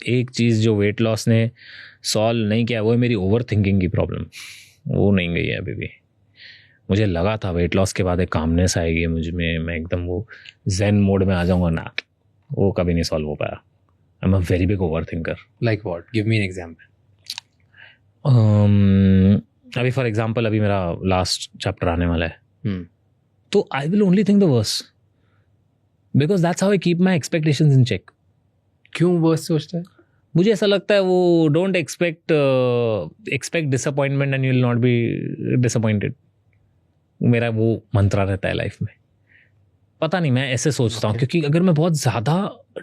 एक चीज जो वेट लॉस ने सॉल्व नहीं किया वो है मेरी ओवर थिंकिंग की प्रॉब्लम. वो नहीं गई है अभी भी. मुझे लगा था वेट लॉस के बाद एक कामनेस आएगी मुझ में, मैं एकदम वो जेन मोड में आ जाऊंगा ना, वो कभी नहीं सॉल्व हो पाया. I am a very big over thinker. Like what? Give me an example. अभी फॉर एग्जांपल अभी मेरा लास्ट चैप्टर आने वाला है, तो I will only think the worst because that's how I keep my expectations in check. क्यों worst सोचता है? मुझे ऐसा लगता है वो don't expect disappointment and you will not be disappointed. मेरा वो मंत्रा रहता है लाइफ में. पता नहीं, मैं ऐसे सोचता हूँ क्योंकि अगर मैं बहुत ज़्यादा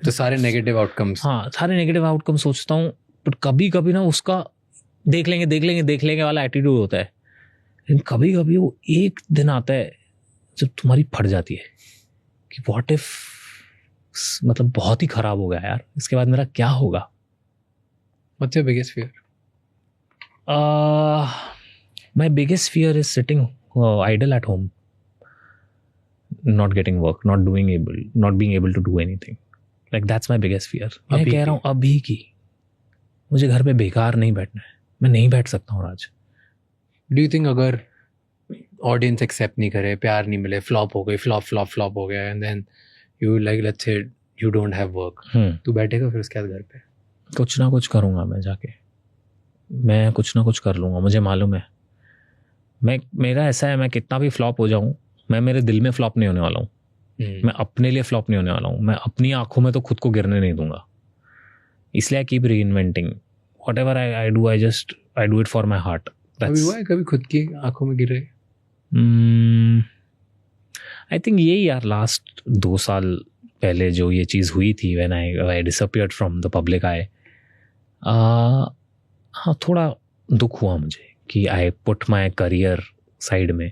तो सारे नेगेटिव आउटकम्स, हाँ सारे नेगेटिव आउटकम सोचता हूँ, बट कभी कभी ना उसका देख लेंगे वाला एटीट्यूड होता है. लेकिन कभी कभी वो एक दिन आता है जब तुम्हारी फट जाती है कि व्हाट इफ, मतलब बहुत ही खराब हो गया यार, इसके बाद मेरा क्या होगा. What's your biggest fear? My biggest fear is sitting idle at home, not getting work, not being able to do anything. Like that's my biggest fear. मैं कह रहा हूँ अभी की, मुझे घर पे बेकार नहीं बैठना है. मैं नहीं बैठ सकता हूँ राज. Do you think अगर ऑडियंस एक्सेप्ट नहीं करे, प्यार नहीं मिले, फ्लॉप हो गई, फ्लॉप हो गया, and then you like let's say you don't have work, तू बैठेगा फिर उसके बाद घर पे? कुछ ना कुछ करूँगा मैं जाके, मैं कुछ ना कुछ कर लूँगा. मुझे मालूम है मेरा ऐसा है, मैं कितना भी फ्लॉप हो जाऊं, मैं मेरे दिल में फ्लॉप नहीं होने वाला हूँ. मैं अपने लिए फ्लॉप नहीं होने वाला हूँ. मैं अपनी आंखों में तो खुद को गिरने नहीं दूंगा. इसलिए आई कीप री inventing. What ever I do, I do it for my heart. कभी खुद की आंखों में गिरे? आई थिंक यही यार लास्ट 2 साल पहले जो ये चीज़ हुई थी, when I disappeared from the public eye, हाँ थोड़ा दुख हुआ मुझे कि I put my career side में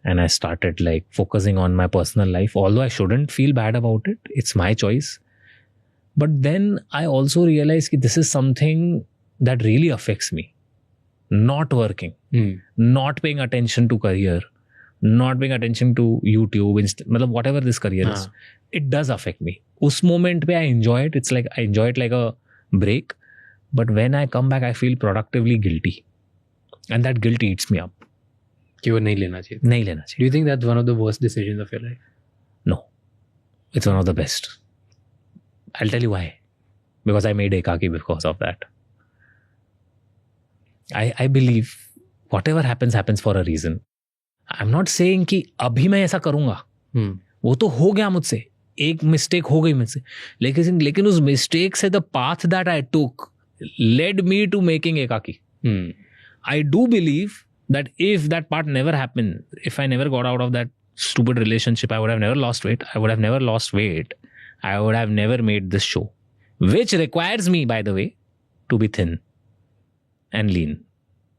and I started like focusing on my personal life, although I shouldn't feel bad about it. It's my choice. But then I also realized that this is something that really affects me. Not working, not paying attention to career, not paying attention to YouTube, मतलब whatever this career is, it does affect me. उस moment पे I enjoy it. It's like I enjoy it like a break. But when I come back, I feel productively guilty. And that guilt eats me up. कि वो नहीं लेना चाहिए. Do you think that's one of the worst decisions of your life? No. It's one of the best. I'll tell you why. Because I made Ekaki because of that. I believe whatever happens for a reason. I'm not saying कि अभी मैं ऐसा करूँगा. वो तो हो गया मुझसे. एक मिस्टेक हो गई मुझसे. लेकिन उस मिस्टेक से the path that I took led me to making Ekaki. I do believe that if that part never happened, if I never got out of that stupid relationship, I would have never lost weight. I would have never lost weight. I would have never made this show, which requires me, by the way, to be thin and lean.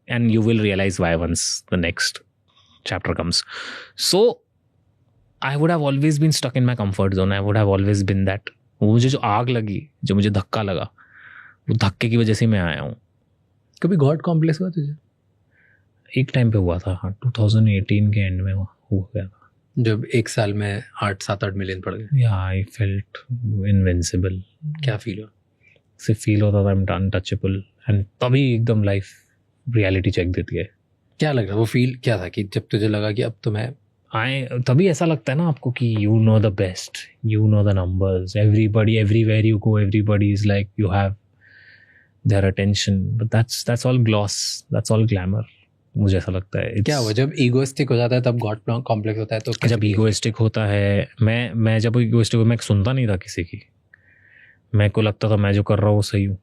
And you will realize why once the next chapter comes. So, I would have always been stuck in my comfort zone. I would have always been that. वो मुझे जो आग लगी, जो मुझे धक्का लगा, वो धक्के की वजह से मैं आया हूँ. कभी गॉड कॉम्प्लेक्स हुआ तुझे? एक टाइम पे हुआ था, हाँ 2018 के एंड में हो गया था, जब एक साल में 7-8 मिलियन पड़ गए. या आई फेल्ट इनविंसिबल. क्या फील हुआ? सिर्फ फील होता था आई एम अनटचेबल, एंड तभी एकदम लाइफ रियलिटी चेक देती है. क्या लग रहा, वो फील क्या था कि जब तुझे लगा कि अब तो मैं तभी ऐसा लगता है ना आपको कि you know the best, you know the numbers, everybody everywhere you go everybody is like you have their attention, but that's all gloss, that's all glamour. मुझे ऐसा लगता है. क्या हुआ जब ईगोइस्टिक हो जाता है तब गॉड कॉम्प्लेक्स होता है तो जब ईगोइस्टिक होता है, मैं जब ईगोइस्टिक मैं सुनता नहीं था किसी की. मेरे को लगता था मैं जो कर रहा हूँ वो सही हूँ.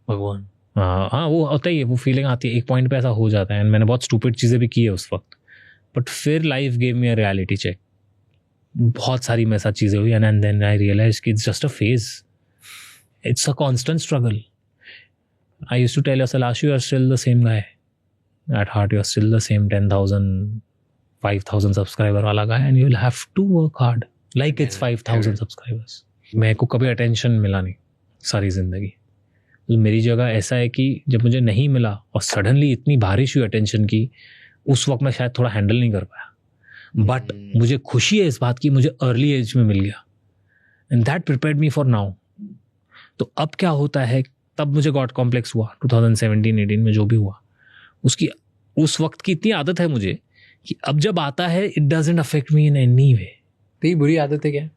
भगवान. हाँ वो होता ही है, वो फीलिंग आती है. एक पॉइंट पे ऐसा हो जाता है. मैंने बहुत स्टूपिड चीज़ें भी की है उस वक्त, बट फिर life gave me a reality check. बहुत सारी मेरे साथ चीज़ें हुई एंड देन आई रियलाइज कि it's just a phase, it's a constant struggle. I used to tell yourself, Ashu, you are still the same guy. At heart, you are still the same 10,000, 5,000 subscriber वाला guy, and you will have to work hard like it's 5,000 subscribers. मेरे को कभी attention मिला नहीं सारी ज़िंदगी. तो मेरी जगह ऐसा है कि जब मुझे नहीं मिला और सडनली इतनी बारिश हुई attention की, उस वक्त मैं शायद थोड़ा हैंडल नहीं कर पाया. बट मुझे खुशी है इस बात की मुझे अर्ली एज में मिल गया, and that prepared me for now. तो अब क्या होता है, तब मुझे गॉड कॉम्प्लेक्स हुआ 2017-18 में जो भी हुआ. उसकी उस वक्त की इतनी आदत है मुझे कि अब जब आता है it doesn't affect me in any way. तेरी बुरी आदत है क्या?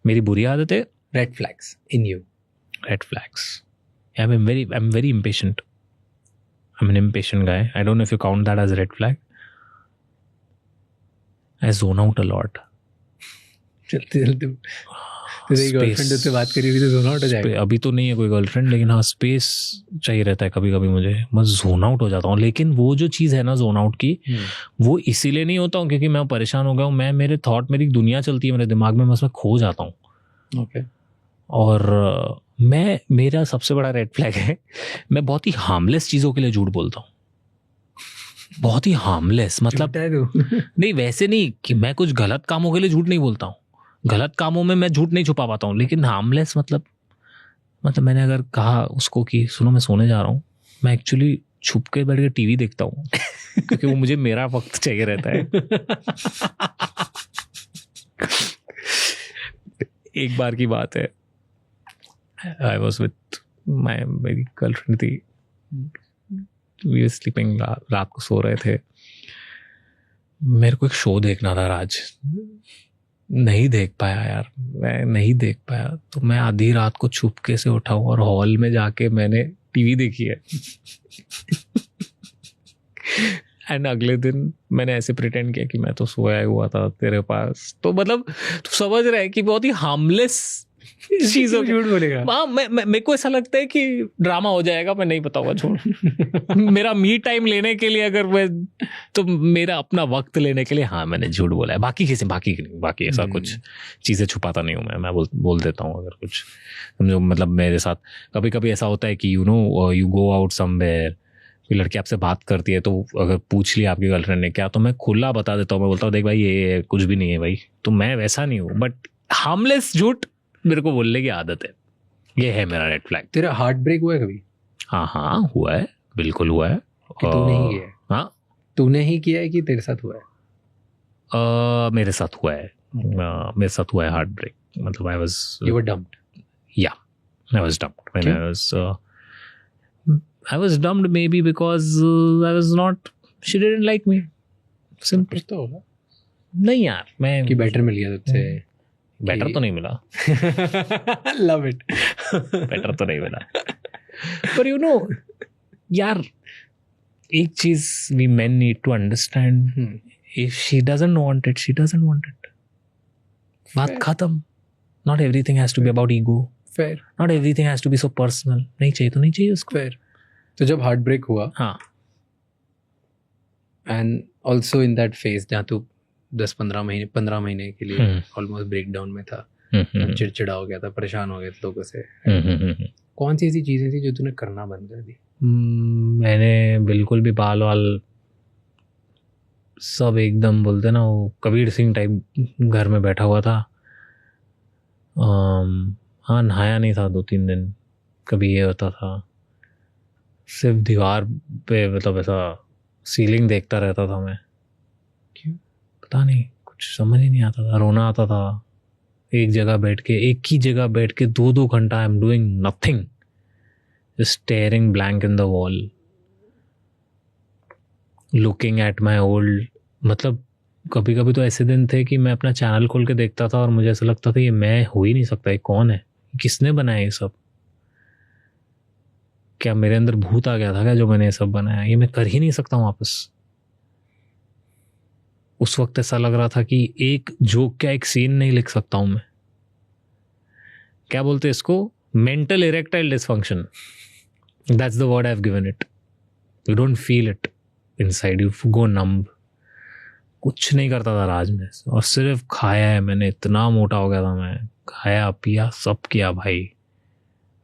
मेरी बुरी आदत है red flags in you. Red flags. I am very impatient. I'm an impatient guy. I don't know if you count that as a red flag. I zone out a lot. चलते तेरी गर्लफ्रेंड से बात करी हुई तो zone out हो जाएगा. अभी तो नहीं है कोई गर्लफ्रेंड, लेकिन हाँ स्पेस चाहिए रहता है कभी कभी मुझे. मैं जोन आउट हो जाता हूँ. लेकिन वो जो चीज़ है ना जोन आउट की, वो इसीलिए नहीं होता हूँ क्योंकि मैं परेशान हो गया हूँ. मैं मेरे थॉट, मेरी दुनिया चलती है मेरे दिमाग में, मैं उसमें खो जाता हूँ. ओके. और मेरा सबसे बड़ा रेड फ्लैग है, मैं बहुत ही हार्मलेस चीज़ों के लिए झूठ बोलता हूँ. बहुत ही हार्मलेस मतलब नहीं, वैसे नहीं कि मैं कुछ गलत कामों के लिए झूठ नहीं बोलता हूँ. गलत कामों में मैं झूठ नहीं छुपा पाता हूँ, लेकिन हार्मलेस मतलब मैंने अगर कहा उसको कि सुनो मैं सोने जा रहा हूँ, मैं एक्चुअली छुप के बैठ के टीवी देखता हूँ क्योंकि वो मुझे मेरा वक्त चाहिए रहता है. एक बार की बात है, आई वॉज विथ मेरी गर्लफ्रेंड थी, वी वर स्लीपिंग, रात को सो रहे थे. मेरे को एक शो देखना था राज, नहीं देख पाया यार, मैं नहीं देख पाया. तो मैं आधी रात को छुपके से उठा हूँ और हॉल में जाके मैंने टीवी देखी है. एंड अगले दिन मैंने ऐसे प्रिटेंड किया कि मैं तो सोया हुआ था तेरे पास. तो मतलब तू समझ रहा है कि बहुत ही हार्मलेस चीज़ों झूठ बोलेगा. हाँ, मेरे को ऐसा लगता है कि ड्रामा हो जाएगा, मैं नहीं बताऊंगा. छोड़ मेरा मी टाइम लेने के लिए अगर मैं, तो मेरा अपना वक्त लेने के लिए हाँ मैंने झूठ बोला है. बाकी ऐसा कुछ चीज़ें छुपाता नहीं हूँ मैं बोल देता हूँ अगर कुछ समझो. मतलब मेरे साथ कभी कभी ऐसा होता है कि यू गो आउट समवेयर, कोई लड़की आपसे बात करती है तो अगर पूछ लिया आपकी गर्लफ्रेंड ने क्या, तो मैं खुला बता देता हूँ. मैं बोलता हूँ देख भाई ये कुछ भी नहीं है भाई. तो मैं वैसा नहीं हूँ, बट हार्मलेस झूठ मेरे को बोलने की आदत है. ये है मेरा रेड फ्लैग. तेरा हार्ट ब्रेक हुआ है कभी? हाँ हुआ है, बिल्कुल हुआ है. तूने ही किया है? हाँ, तूने ही किया है कि तेरे साथ हुआ है? मेरे साथ हुआ है. मेरे साथ हुआ है हार्ट ब्रेक. मतलब You were dumped? Yeah, I was dumped when I was dumped maybe because she didn't like me. Simple. कुछ तो होगा नहीं यार, मैं कि बेटर मिल गया तुझसे. बेटर तो नहीं मिला. Love it. बेटर तो नहीं मिला. पर यार एक चीज we men need to understand, if she doesn't want it, she doesn't want it. बात खत्म. Not everything has to be about ego. Fair. Not everything has to be so personal. नहीं चाहिए तो नहीं चाहिए उसको. Fair. तो जब हार्ट ब्रेक हुआ, हाँ, and also in that phase जहाँ तू 15 महीने के लिए ऑलमोस्ट ब्रेक डाउन में था, चिड़चिड़ा हो गया था, परेशान हो गया था लोगों से, कौन सी ऐसी चीज़ें थी जो तूने करना बंद कर दी? मैंने बिल्कुल भी बाल वाल सब एकदम बोलते ना वो कबीर सिंह टाइप घर में बैठा हुआ था. हाँ, नहाया नहीं था 2-3 दिन. कभी ये होता था सिर्फ दीवार पे, मतलब ऐसा सीलिंग देखता रहता था मैं. क्यों? पता नहीं, कुछ समझ ही नहीं आता था. रोना आता था. एक ही जगह बैठ के 2-2 घंटा I am doing nothing, just steering blank in the wall, looking at my old. मतलब कभी कभी तो ऐसे दिन थे कि मैं अपना चैनल खोल के देखता था और मुझे ऐसा लगता था ये मैं हो ही नहीं सकता, ये कौन है, किसने बनाया ये सब. क्या मेरे अंदर भूत आ गया था क्या जो मैंने ये सब बनाया? ये मैं कर ही नहीं सकता हूँ वापस। उस वक्त ऐसा लग रहा था कि एक जोक क्या एक सीन नहीं लिख सकता हूँ मैं। क्या बोलते हैं इसको? Mental erectile dysfunction, that's the word I have given it. You don't feel it inside, you go numb. कुछ नहीं करता था राज में, और सिर्फ खाया है मैंने। इतना मोटा हो गया था मैं, खाया पिया सब किया भाई।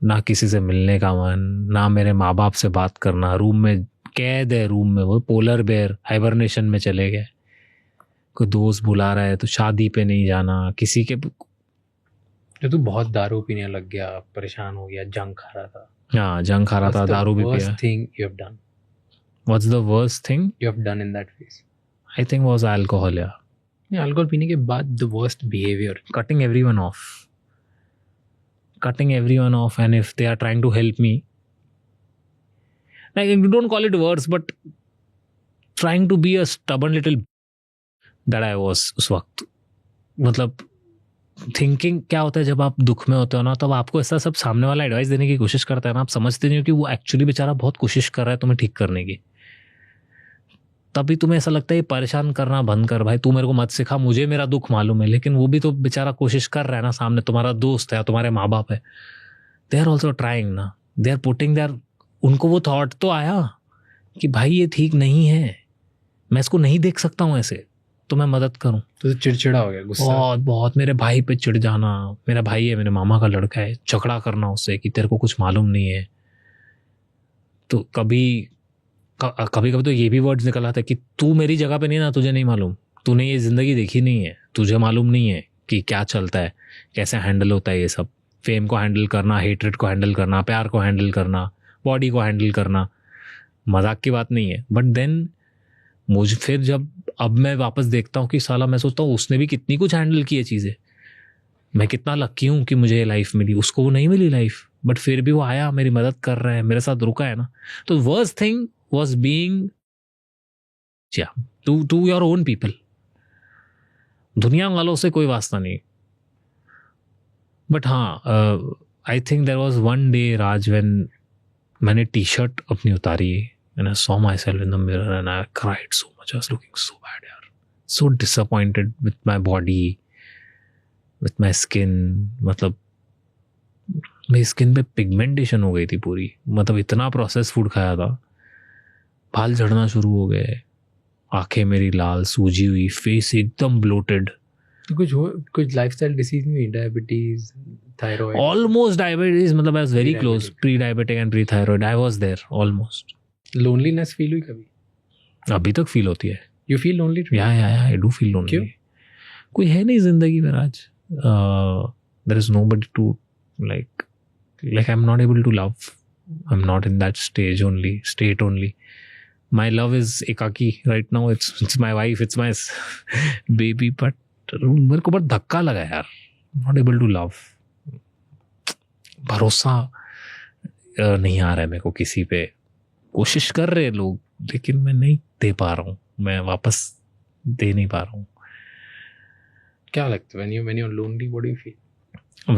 ना किसी से मिलने का मन, ना मेरे माँ बाप से बात करना। रूम में कैद है, रूम में वो पोलर बेयर हाइबरनेशन में चले गए। कोई दोस्त बुला रहा है तो शादी पे नहीं जाना किसी के। तो तू बहुत दारू पीने लग गया, परेशान हो गया, जंग खा रहा था। हाँ, जंग खा रहा था, दारू भी पिया। Thing you have done? What's the worst thing you have done in that phase? I think was alcohol. या अल्कोहल पीने के बाद the worst behaviour? cutting everyone off, and if they are trying to help me, like you don't call it worse, but trying to be a stubborn little that I was उस वक्त। मतलब thinking क्या होता है जब आप दुख में होते हो ना, तब आपको ऐसा सब सामने वाला एडवाइस देने की कोशिश करता है ना, आप समझते नहीं हो कि वो एक्चुअली बेचारा बहुत कोशिश कर रहा है तुम्हें ठीक करने की। तभी तुम्हें ऐसा लगता है परेशान करना बंद कर भाई, तू मेरे को मत सिखा, मुझे मेरा दुख मालूम है। लेकिन वो भी तो बेचारा कोशिश कर रहा है ना, सामने तुम्हारा दोस्त है, तुम्हारे माँ बाप है, दे आर ऑल्सो ट्राइंग ना, दे आर पुटिंग देयर। उनको वो थॉट तो आया कि भाई ये ठीक नहीं है, मैं इसको नहीं देख सकता हूँ ऐसे, तो मैं मदद करूँ। तो चिड़चिड़ा हो गया, गुस्सा? बहुत बहुत। मेरे भाई पे चिढ़ जाना, मेरा भाई है, मेरे मामा का लड़का है, झगड़ा करना उससे कि तेरे को कुछ मालूम नहीं है। तो कभी कभी तो ये भी वर्ड्स निकल आता है कि तू मेरी जगह पे नहीं ना, तुझे नहीं मालूम, तूने ये ज़िंदगी देखी नहीं है, तुझे मालूम नहीं है कि क्या चलता है, कैसे हैंडल होता है ये सब। फेम को हैंडल करना, हेट्रेड को हैंडल करना, प्यार को हैंडल करना, बॉडी को हैंडल करना, मजाक की बात नहीं है। बट देन मुझे फिर जब अब मैं वापस देखता हूँ कि साला, मैं सोचता हूँ उसने भी कितनी कुछ हैंडल की है चीज़ें। मैं कितना लकी हूँ कि मुझे ये लाइफ मिली, उसको वो नहीं मिली लाइफ, बट फिर भी वो आया, मेरी मदद कर रहा है, मेरे साथ रुका है ना। तो worst thing was being to your own people। दुनिया वालों से कोई वास्ता नहीं। बट हाँ, I think there was one day राज व्हेन मैंने टी शर्ट अपनी उतारी and I saw myself in the mirror and I cried so much। I was looking so bad यार, so disappointed with my body, with my skin। मतलब मेरी skin पे pigmentation हो गई थी पूरी। मतलब इतना प्रोसेस फूड खाया था, बाल झड़ना शुरू हो गए, आंखें मेरी लाल सूजी हुई, फेस एकदम ब्लोटेड। तो कुछ लाइफस्टाइल डिसीज नहीं हुई? Diabetes, thyroid? ऑलमोस्ट डायबिटीज, मतलब I was very close. Pre diabetic and pre thyroid, I was there almost. Loneliness feel हुई कभी? अभी तक फील होती है। You feel lonely? या आई डू फील लोनली। क्यों? कोई है नहीं जिंदगी में आज। There is nobody to like I am not able to love. I am not in that state only. My love is ekaki right now। It's my wife, it's my baby, but मेरे को बहुत धक्का लगा यार। Not able to love। भरोसा नहीं आ रहा है मेरे को किसी पे। कोशिश कर रहे हैं लोग, लेकिन मैं नहीं दे पा रहा हूँ, मैं वापस दे नहीं पा रहा हूँ। क्या लगता है when you're lonely, what do you feel?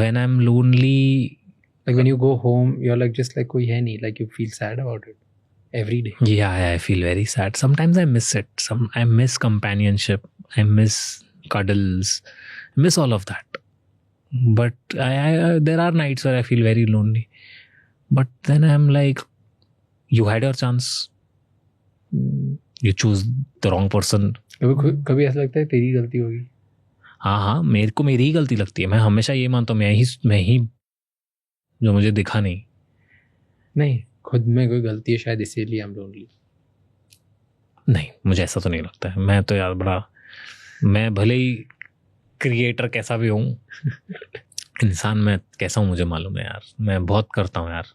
When I'm lonely, like when you go home, you're like just like कोई है नहीं, like you feel sad about it every day? Yeah, I feel very sad. Sometimes I miss it. I miss companionship. I miss cuddles. I miss all of that. But there are nights where I feel very lonely. But then I'm like, you had your chance. You choose the wrong person. कभी ऐसा लगता है तेरी गलती होगी? हाँ, मेरे को मेरी ही गलती लगती है। मैं हमेशा ये मानता हूँ मैं ही जो मुझे दिखा नहीं। खुद में कोई गलती है शायद, इसीलिए हम लोनली। नहीं, मुझे ऐसा तो नहीं लगता है। मैं तो यार मैं भले ही क्रिएटर कैसा भी हूँ, इंसान मैं कैसा हूँ मुझे मालूम है यार। मैं बहुत करता हूँ यार,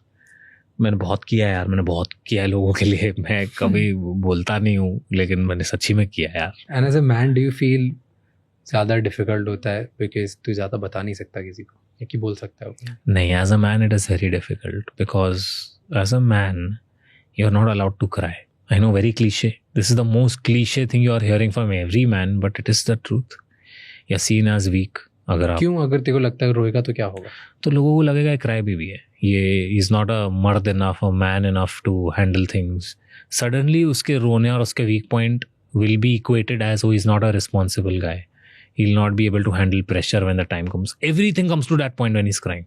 मैंने बहुत किया यार, मैंने बहुत किया है लोगों के लिए। मैं कभी बोलता नहीं हूँ, लेकिन मैंने सच्ची में किया यार। And as a man, do you feel ज़्यादा डिफिकल्ट होता है बिकॉज तू ज़्यादा बता नहीं सकता किसी को, या कि बोल सकता है? नहीं, as a man it is very difficult because as a man you're not allowed to cry। I know, very cliche, this is the most cliche thing you are hearing from every man, but it is the truth। you're seen as weak। अगर तेरे को लगता है रोएगा तो क्या होगा? तो लोगों को लगेगा क्राई बेबी है, ये इज़ नॉट अ मर्द enough, a man enough to handle things, suddenly उसके रोने और उसके weak point will be equated as, oh, he's not a responsible guy, he'll not be able to handle pressure when the time comes. Everything comes to that point when he's crying.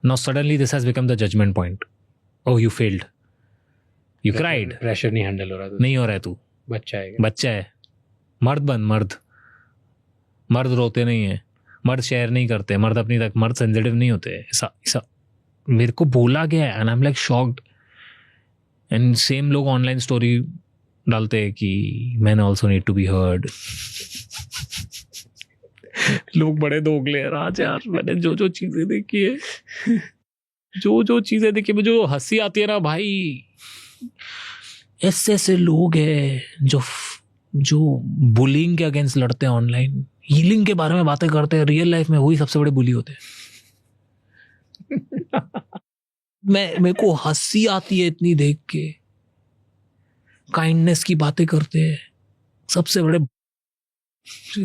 Now suddenly this has become the judgment point. Oh, you failed, you cried, pressure नहीं handle हो रहा, नहीं हो रहा है, तू बच्चा है, बच्चा है, मर्द बन, मर्द रोते नहीं है, मर्द शेयर नहीं करते, मर्द अपनी तक, मर्द सेंसिटिव नहीं होते, ऐसा मेरे को बोला गया है, and I am like shocked. And same लोग ऑनलाइन स्टोरी डालते हैं कि man also need to be heard. लोग बड़े दोगले हैं राज यार. मैंने जो चीजें देखी है, जो चीजें देखी, मुझे जो हंसी आती है ना भाई, ऐसे लोग हैं जो बुलिंग के अगेंस्ट लड़ते हैं ऑनलाइन, हीलिंग के बारे में बातें करते हैं, रियल लाइफ में वही सबसे बड़े बुली होते हैं. मेरे को हंसी आती है इतनी देख के. काइंडनेस की बातें करते हैं, सबसे बड़े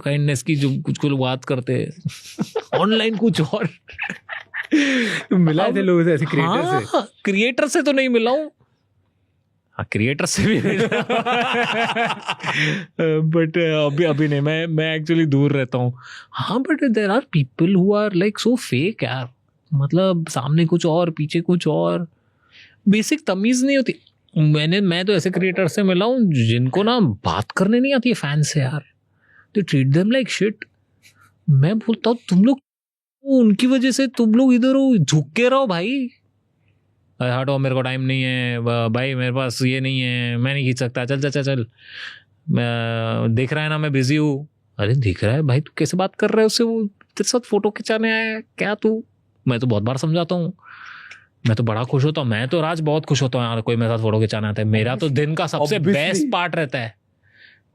काइंडनेस की जो कुछ बात करते हैं ऑनलाइन कुछ और. तुम मिला थे लोगों से ऐसे क्रिएटर से? क्रिएटर से तो नहीं मिला हूँ, हाँ क्रिएटर से भी बट अभी नहीं, मैं एक्चुअली दूर रहता हूँ. हाँ but there are people who are like so fake यार, मतलब सामने कुछ और पीछे कुछ और, बेसिक तमीज नहीं होती. मैं तो ऐसे क्रिएटर से मिला हूँ जिनको ना बात करने नहीं आती है फैन से यार. They treat them like shit. मैं बोलता हूँ तुम लोग, उनकी वजह से तुम लोग इधर झुक के रहो भाई. हटो, मेरे को टाइम नहीं है भाई, मेरे पास ये नहीं है, मैं नहीं खींच सकता, चल मैं देख रहा है ना मैं बिजी हूँ. अरे दिख रहा है भाई, तू कैसे बात कर रहा है उससे, वो तेरे साथ फोटो खिंचाने आया क्या तू. मैं तो बहुत बार समझाता हूँ, मैं तो बड़ा खुश होता हूँ, मैं तो राज बहुत खुश होता हूँ यार कोई मेरे साथ फोटो खिंचाना आता है. मेरा तो दिन का सबसे बेस्ट पार्ट रहता है.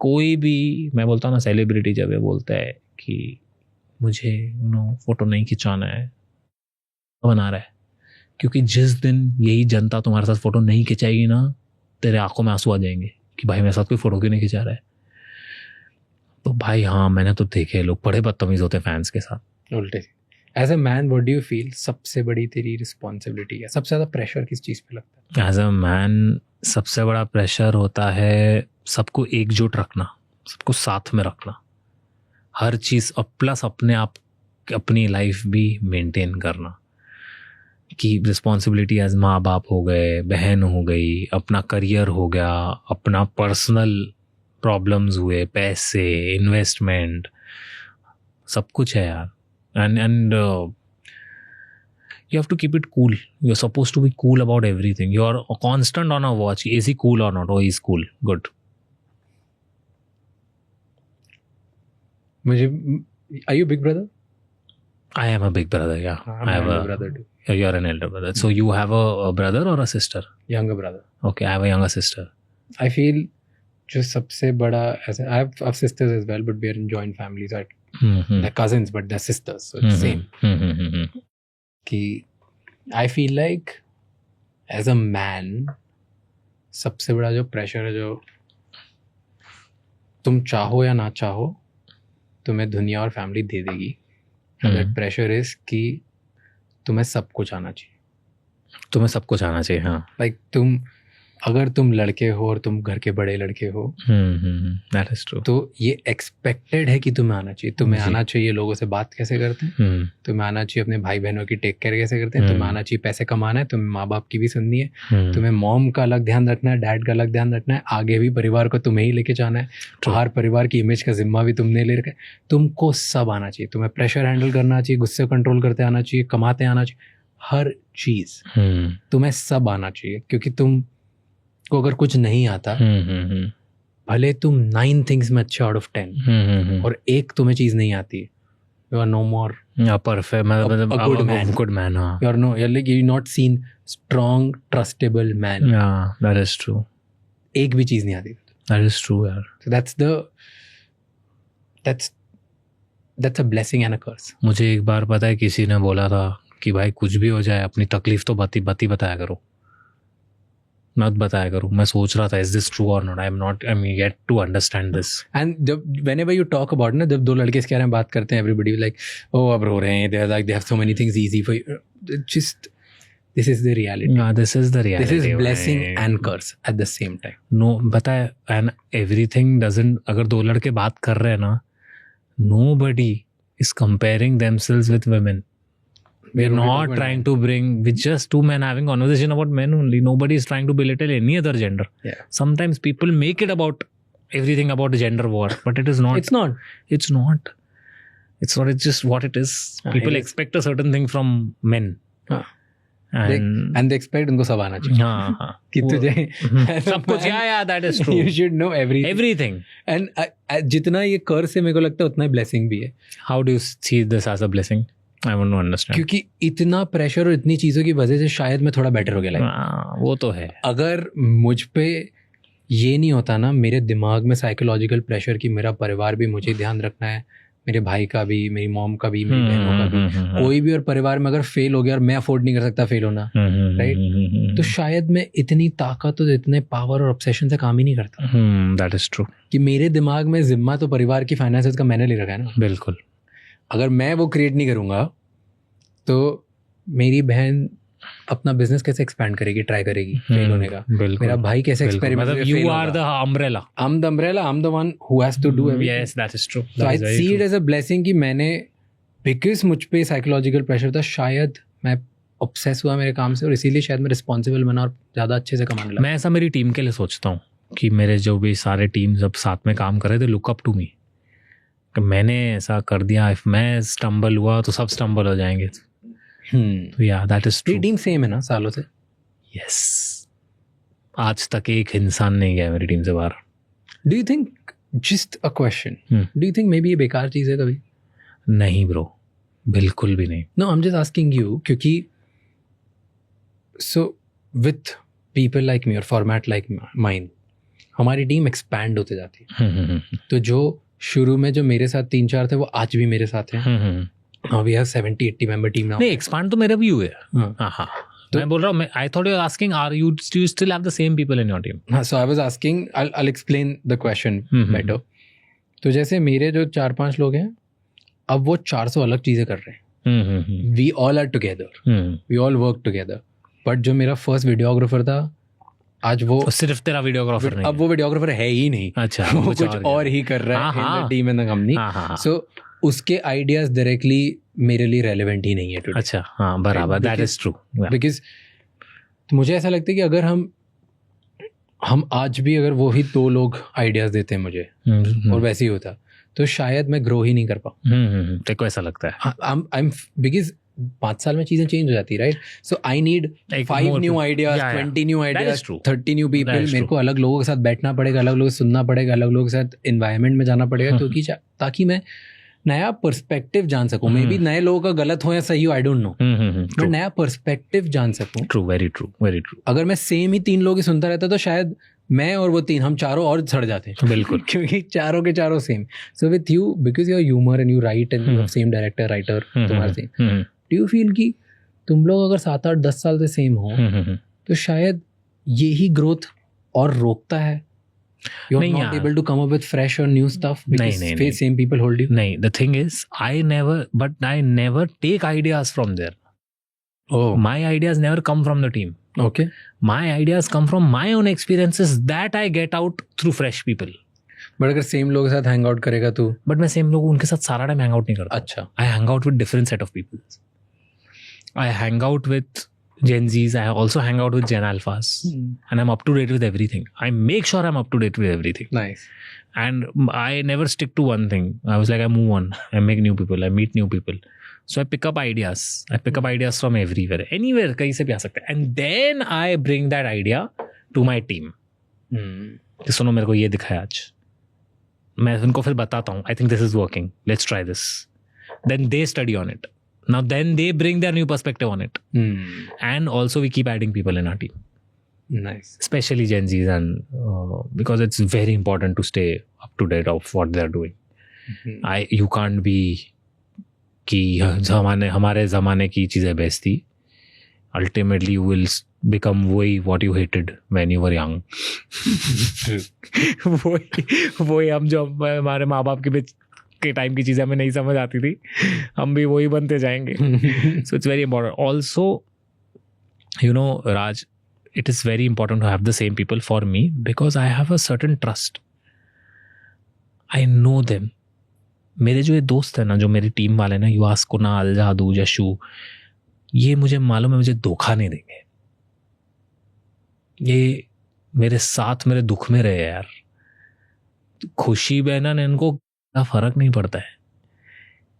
कोई भी, मैं बोलता हूँ ना, सेलिब्रिटी जब ये बोलता है कि मुझे फोटो नहीं खिंचाना है, बना रहा है, क्योंकि जिस दिन यही जनता तुम्हारे साथ फोटो नहीं खिंचाएगी ना, तेरे आंखों में आंसू आ जाएंगे कि भाई मेरे साथ कोई फोटो क्यों नहीं खिंचा रहा है. तो भाई हाँ, मैंने तो देखे लोग बड़े बदतमीज होते हैं फैंस के साथ, उल्टे. As a man what do you feel सबसे बड़ी तेरी रिस्पॉन्सिबिलिटी है, सबसे ज़्यादा प्रेशर किस चीज़ पे लगता है? एज अ मैन सबसे बड़ा प्रेशर होता है सबको एकजुट रखना, सबको साथ में रखना, हर चीज़, प्लस अपने आप अपनी लाइफ भी मेंटेन करना. कि रिस्पॉन्सिबिलिटी एज माँ बाप हो गए, बहन हो गई, अपना करियर हो गया, अपना पर्सनल प्रॉब्लम्स हुए, पैसे, इन्वेस्टमेंट, सब कुछ है यार. And you have to keep it cool. You're supposed to be cool about everything. You're constant on a watch. Is he cool or not? Oh, he's cool. Good. Are you big brother? I am a big brother, yeah. I have a brother too. You're an elder brother. So you have a brother or a sister? Younger brother. Okay, I have a younger sister. I feel जो सबसे बड़ा, I have sisters as well, but we are in joint families. They're cousins, but they're sisters, so it's same. कि I feel like as a man, सबसे बड़ा जो pressure है, जो तुम चाहो या ना चाहो तुम्हें दुनिया और फैमिली दे देगी. दैट प्रेशर इज कि तुम्हें सब कुछ आना चाहिए. तुम्हें सब कुछ आना चाहिए, हाँ. लाइक अगर तुम लड़के हो और तुम घर के बड़े लड़के हो, दैट इज ट्रू, तो ये एक्सपेक्टेड है कि तुम्हें आना चाहिए. तुम्हें आना चाहिए लोगों से बात कैसे करते हैं, तुम्हें आना चाहिए अपने भाई बहनों की टेक केयर कैसे करते हैं, तुम्हें आना चाहिए पैसे कमाना है, तुम्हें माँ बाप की भी सुननी है, तुम्हें मॉम का अलग ध्यान रखना है, डैड का अलग ध्यान रखना है, आगे भी परिवार को तुम्हें ही लेके जाना है, हर परिवार की इमेज का जिम्मा भी तुमने ले रखा है. तुमको सब आना चाहिए. तुम्हें प्रेशर हैंडल करना चाहिए, गुस्से कंट्रोल करते आना चाहिए, कमाते आना चाहिए, हर चीज तुम्हें सब आना चाहिए. क्योंकि तुम को अगर कुछ नहीं आता, भले तुम 9 थिंग्स में अच्छे आउट ऑफ 10 और एक तुम्हें चीज नहीं आती, you are no more perfect, मतलब good man. You are no, like you not seen strong trustable man. That is true. एक भी चीज नहीं आती. दैट इज ट्रू यार. सो that's a blessing and a curse. मुझे एक बार पता है किसी ने बोला था कि भाई कुछ भी हो जाए अपनी तकलीफ तो बाती बताया करो, मत बताया करूँ. मैं सोच रहा था इज दिस ट्रू और not, I am yet to understand this. And जब व्हेनेवर यू टॉक अबाउट ना, जब दो लड़के इसके बारे में बात करते हैं, एवरीबॉडी लाइक ओ अब रो रहे हैं, they are like they have so many things easy for you. Just this is the reality. this is the reality. This is blessing भाई. and curse at the same time. No, पता है, and everything doesn't. अगर दो लड़के बात कर रहे हैं ना, nobody is comparing themselves with women. We're not trying to bring. With just two men having conversation about men only. Nobody is trying to belittle any other gender. Yeah. Sometimes people make it about everything about gender war, but it is not. It's not. It's not. It's not. It's just what it is. People expect a certain thing from men. हाँ. And And they expect उनको सब आना चाहिए. हाँ हाँ. कि तुझे सब कुछ. Yeah, that is true. You should know everything. Everything. And जितना ये कर्ज है मेरे को लगता है उतना ही ब्लेसिंग भी है. How do you see this as a blessing? I want to understand. क्योंकि इतना प्रेशर और इतनी चीज़ों की वजह से शायद मैं थोड़ा बेटर हो गया लाइफ. हाँ, वो तो है. अगर मुझ पे ये नहीं होता ना, मेरे दिमाग में साइकोलॉजिकल प्रेशर कि मेरा परिवार भी मुझे ध्यान रखना है, मेरे भाई का भी, मेरी मॉम का भी, मेरी बहनों का भी, कोई भी और परिवार में अगर फेल हो गया और मैं अफोर्ड नहीं कर सकता फेल होना, राइट, तो शायद मैं इतनी ताकत और इतने पावर और ऑब्सेशन से काम ही नहीं करता. That is true. कि मेरे दिमाग में जिम्मा तो परिवार की फाइनेंसेस का मैंने ले रखा है ना. बिल्कुल. अगर मैं वो क्रिएट नहीं करूँगा तो मेरी बहन अपना बिजनेस कैसे एक्सपैंड करेगी, ट्राई करेगी फेल होने का. मेरा भाई कैसे एक्सपेरिमेंट. मतलब you are the umbrella. I'm the umbrella, I'm the one who has to do everything. Yes, that is true. So I see it as a blessing कि मैंने, because मुझ पे साइकोलॉजिकल प्रेशर था, शायद मैं ऑब्सेस हुआ मेरे काम से और इसीलिए शायद मैं रिस्पॉन्सिबल बना और ज़्यादा अच्छे से कमाने लगा. मैं ऐसा मेरी टीम के लिए सोचता हूँ कि मेरे जो भी सारे टीम जब साथ में काम कर रहे थे, लुक अप टू मी. मैंने ऐसा कर दिया, इफ मैं स्टम्बल हुआ तो सब स्टम्बल हो जाएंगे. तो या that is true. Team same है ना सालों से. यस. आज तक एक इंसान नहीं गया मेरी टीम से बाहर. Do you think, just a question, do you think may be ये बेकार चीज़ है कभी? नहीं ब्रो, बिल्कुल भी नहीं. No, I am just asking you, क्योंकि so with people like me और फॉर्मेट लाइक माइन, हमारी टीम एक्सपैंड होते जाती है. तो जो शुरू में जो मेरे साथ 3-4 थे वो आज भी मेरे साथ हैं. We have 70-80 member team now. नहीं, एक्सपैंड तो मेरा भी हुआ है. हाँ. मैं बोल रहा हूँ, I thought you are asking, are you still have the same people in your team? हाँ, so I was asking, I will explain the question better. तो जैसे मेरे जो 4-5 लोग हैं, अब वो 400 अलग चीज़ें कर रहे हैं. We all are together, we all work together. But जो मेरा फर्स्ट वीडियोग्राफर था, आज वो सिर्फ तेरा वीडियोग्राफर नहीं. अब वो वीडियोग्राफर है ही नहीं. अच्छा, वो कुछ और ही कर रहा है in the team in the company. So उसके आइडियाज डायरेक्टली मेरे लिए रेलेवेंट ही नहीं है टुडे. अच्छा, हाँ, बराबर. That is true. बिकॉज मुझे ऐसा लगता है कि अगर हम आज भी अगर वो ही 2 लोग आइडियाज देते हैं मुझे और वैसे ही होता, तो शायद मैं ग्रो ही नहीं कर पाऊँ. तेरे को ऐसा लगता है? बिकॉज 5 साल में चीजें चेंज हो जाती है, right. So I need 5 new ideas, 20 new ideas, 30 new people. मेरे को अलग लोगों के साथ बैठना पड़ेगा, अलग लोगों से सुनना पड़ेगा, अलग लोगों के साथ एनवायरनमेंट में जाना पड़ेगा, क्योंकि ताकि मैं नया पर्सपेक्टिव जान सकूं. मे बी नए लोगों का गलत हो या सही हो, आई डोंट नो, बट नया पर्सपेक्टिव जान सकूं. True, very true, very true. अगर मैं सेम ही 3 लोग ही सुनता रहता तो शायद मैं और वो 3, हम चारों और सड़ जाते हैं. बिल्कुल. क्योंकि चारों के चारों same. So with you, because you are humour and you write and same director, writer, तुम्हारा सेम, डू यू फील कि तुम लोग अगर 7-8-10 साल से सेम हो तो शायद यही ग्रोथ और रोकता है? You're not able to come up with fresh or new stuff because same people hold you. नहीं, the thing is, I never take ideas from there. Oh, my ideas never come from the team. Okay. My ideas come from my own experiences that I get out through fresh people. But अगर same लोगों के साथ hang out करेगा तू? But मैं same लोगों उनके साथ सारा time hang out नहीं करता. अच्छा. I hang out with different set of people. I hang out with Gen Zs. I also hang out with Gen Alphas, and I'm up to date with everything. I make sure I'm up to date with everything. Nice. And I never stick to one thing. I was like, I move on. I make new people. I meet new people. So I pick up ideas. I pick up ideas from everywhere. Anywhere, कहीं से भी आ सकता है. And then I bring that idea to my team. कि सुनो, मेरे को ये दिखा है आज. मैं उनको फिर बताता हूँ. I think this is working. Let's try this. Then they study on it. Now then they bring their new perspective on it. And also we keep adding people in our team. Nice. Especially Gen Zs, and because it's very important to stay up to date of what they're doing. You can't be कि हमारे ज़माने की चीज़ें best थी. Ultimately you will become what you hated when you were young. वही हम जो हमारे माँ बाप के बीच के टाइम की चीज़ें हमें नहीं समझ आती थी, हम भी वही बनते जाएंगे. So it's very important. Also, You know, Raj, it is very important to have the same people for me because I have a certain trust. I know them. मेरे जो ये दोस्त है ना, जो मेरी टीम वाले ना, युवास, कुणाल, जादू, यशु, ये मुझे मालूम है मुझे धोखा नहीं देंगे. ये मेरे साथ मेरे दुख में रहे यार. खुशी बहना ने इनको फर्क नहीं पड़ता है,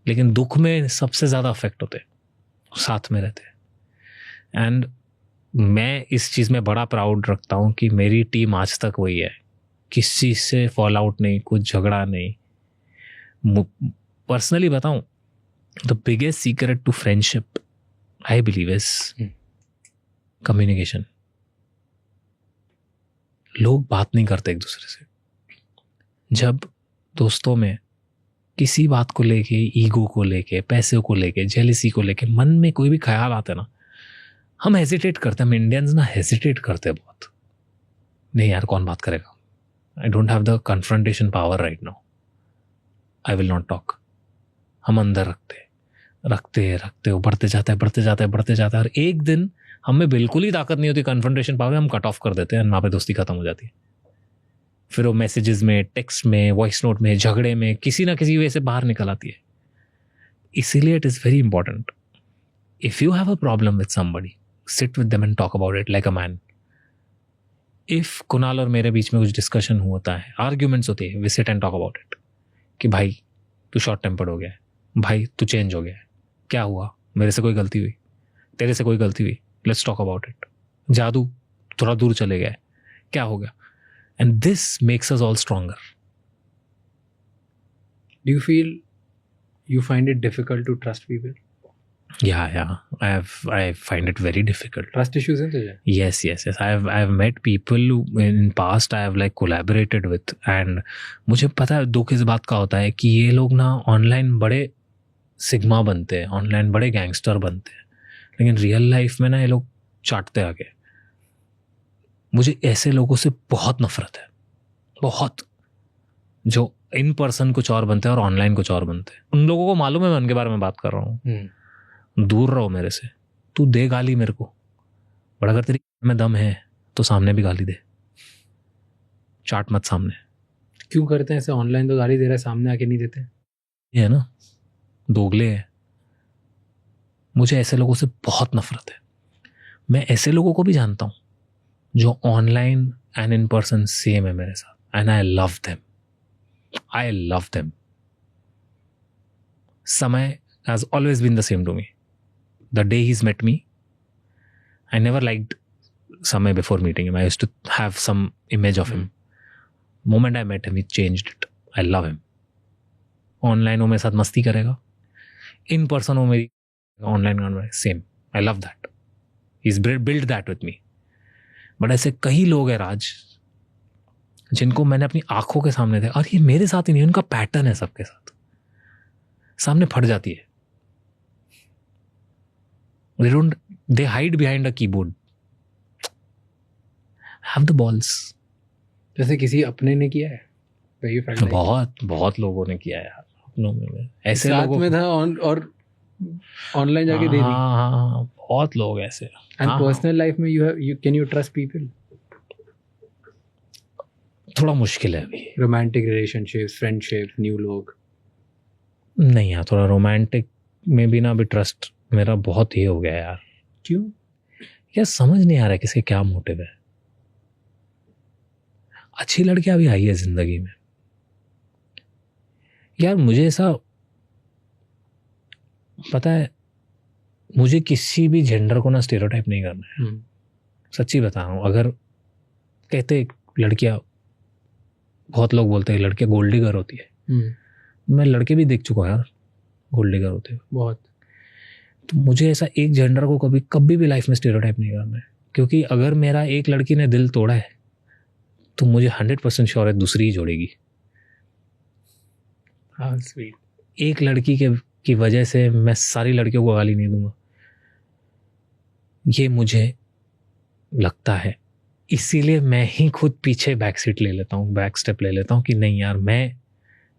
लेकिन दुख में सबसे ज़्यादा अफेक्ट होते, साथ में रहते. एंड मैं इस चीज़ में बड़ा प्राउड रखता हूँ कि मेरी टीम आज तक वही है. किसी से फॉल आउट नहीं, कुछ झगड़ा नहीं. पर्सनली बताऊँ, the biggest secret to friendship I believe is communication. लोग बात नहीं करते एक दूसरे से. जब दोस्तों में किसी बात को लेके, ईगो को लेके, पैसे को लेके, जेलिसी को लेके मन में कोई भी ख्याल आता है ना, हम हेजिटेट करते हैं. हम इंडियंस ना हेजिटेट करते हैं बहुत. नहीं यार, कौन बात करेगा. I don't have the confrontation power right now. I will not talk. हम अंदर रखते वो बढ़ते जाता है. और एक दिन हमें बिल्कुल ही ताकत नहीं होती कन्फ्रंटेशन पावर, हम कट ऑफ कर देते हैं. वहाँ पे दोस्ती खत्म हो जाती है. फिर वो मैसेजेस में, टेक्स्ट में, वॉइस नोट में, झगड़े में, किसी ना किसी वे से बाहर निकल आती है. इसीलिए it is very important, if you have a problem with somebody, sit with them and talk about it like a man. If Kunal और मेरे बीच में कुछ डिस्कशन होता है, आर्ग्यूमेंट्स होती है, we sit and talk about it. कि भाई तू शॉर्ट टेम्पर्ड हो गया है, भाई तू चेंज हो गया है, क्या हुआ, मेरे से कोई गलती हुई, तेरे से कोई गलती हुई, लेट्स टॉक अबाउट इट. जादू थोड़ा दूर चले गया है, क्या हो गया. And this makes us all stronger. Do you feel you find it difficult to trust people? Yeah. I find it very difficult. Trust issues हैं तुझे? Yes. I've met people who in past I have like collaborated with, and मुझे पता है दुख इस बात का होता है कि ये लोग ना ऑनलाइन बड़े सिग्मा बनते हैं, ऑनलाइन बड़े गैंगस्टर बनते हैं, लेकिन रियल लाइफ में ना ये लोग चाटते आगे. मुझे ऐसे लोगों से बहुत नफरत है, बहुत, जो इन पर्सन कुछ और बनते हैं और ऑनलाइन कुछ और बनते हैं. उन लोगों को मालूम है मैं उनके बारे में बात कर रहा हूँ. दूर रहो मेरे से. तू दे गाली मेरे को, बट अगर तेरी में दम है तो सामने भी गाली दे, चाट मत सामने. क्यों करते हैं ऐसे? ऑनलाइन तो गाली दे रहा है, सामने आके नहीं देते. ये है ना, दोगले है. मुझे ऐसे लोगों से बहुत नफरत है. मैं ऐसे लोगों को भी जानता हूँ जो online and in person same है मेरे साथ, एंड आई लव देम. समय has always been the same to me. The day he's met me, I never liked Samay before meeting him. I used to have some image of him. Moment I met him, he changed it. I love him. Online वो मेरे साथ मस्ती करेगा, in person वो मेरी online same. I love that. He's built that with me. But ऐसे कई लोग हैं राज जिनको मैंने अपनी आंखों के सामने देखा, और ये मेरे साथ ही नहीं, उनका पैटर्न है सबके साथ, सामने फट जाती है. They hide behind a keyboard. Have the balls. जैसे किसी अपने ने किया है? बहुत लोगों ने किया है यार अपनों में. ऐसे साथ लोगों में था और ऑनलाइन जाके दे दी. हाँ, बहुत लोग ऐसे. एंड पर्सनल लाइफ में you can you trust people? थोड़ा मुश्किल है अभी. रोमांटिक रिलेशनशिप्स, फ्रेंडशिप, न्यू लोग. नहीं यार, थोड़ा रोमांटिक में भी ना अभी ट्रस्ट मेरा बहुत ही हो गया यार. क्यों? यार समझ नहीं आ रहा है किसके क्या मोटिव है. अच्छी लड़कियां भी आई है जिंदगी में यार. मुझे ऐसा पता है, मुझे किसी भी जेंडर को ना स्टेरियोटाइप नहीं करना है. सच्ची बता रहा हूँ. अगर कहते लड़कियां, बहुत लोग बोलते हैं लड़कियां गोल्ड डिगर होती है. मैं लड़के भी देख चुका हूँ यार गोल्ड डिगर होते हैं बहुत. तो मुझे ऐसा एक जेंडर को कभी भी लाइफ में स्टेरियोटाइप नहीं करना है, क्योंकि अगर मेरा एक लड़की ने दिल तोड़ा है तो मुझे 100% श्योर है दूसरी ही जोड़ेगी. हाँ, स्वीट. एक लड़की की वजह से मैं सारी लड़कियों को गाली नहीं दूंगा, ये मुझे लगता है. इसीलिए मैं ही खुद पीछे बैक स्टेप ले लेता हूँ कि नहीं यार,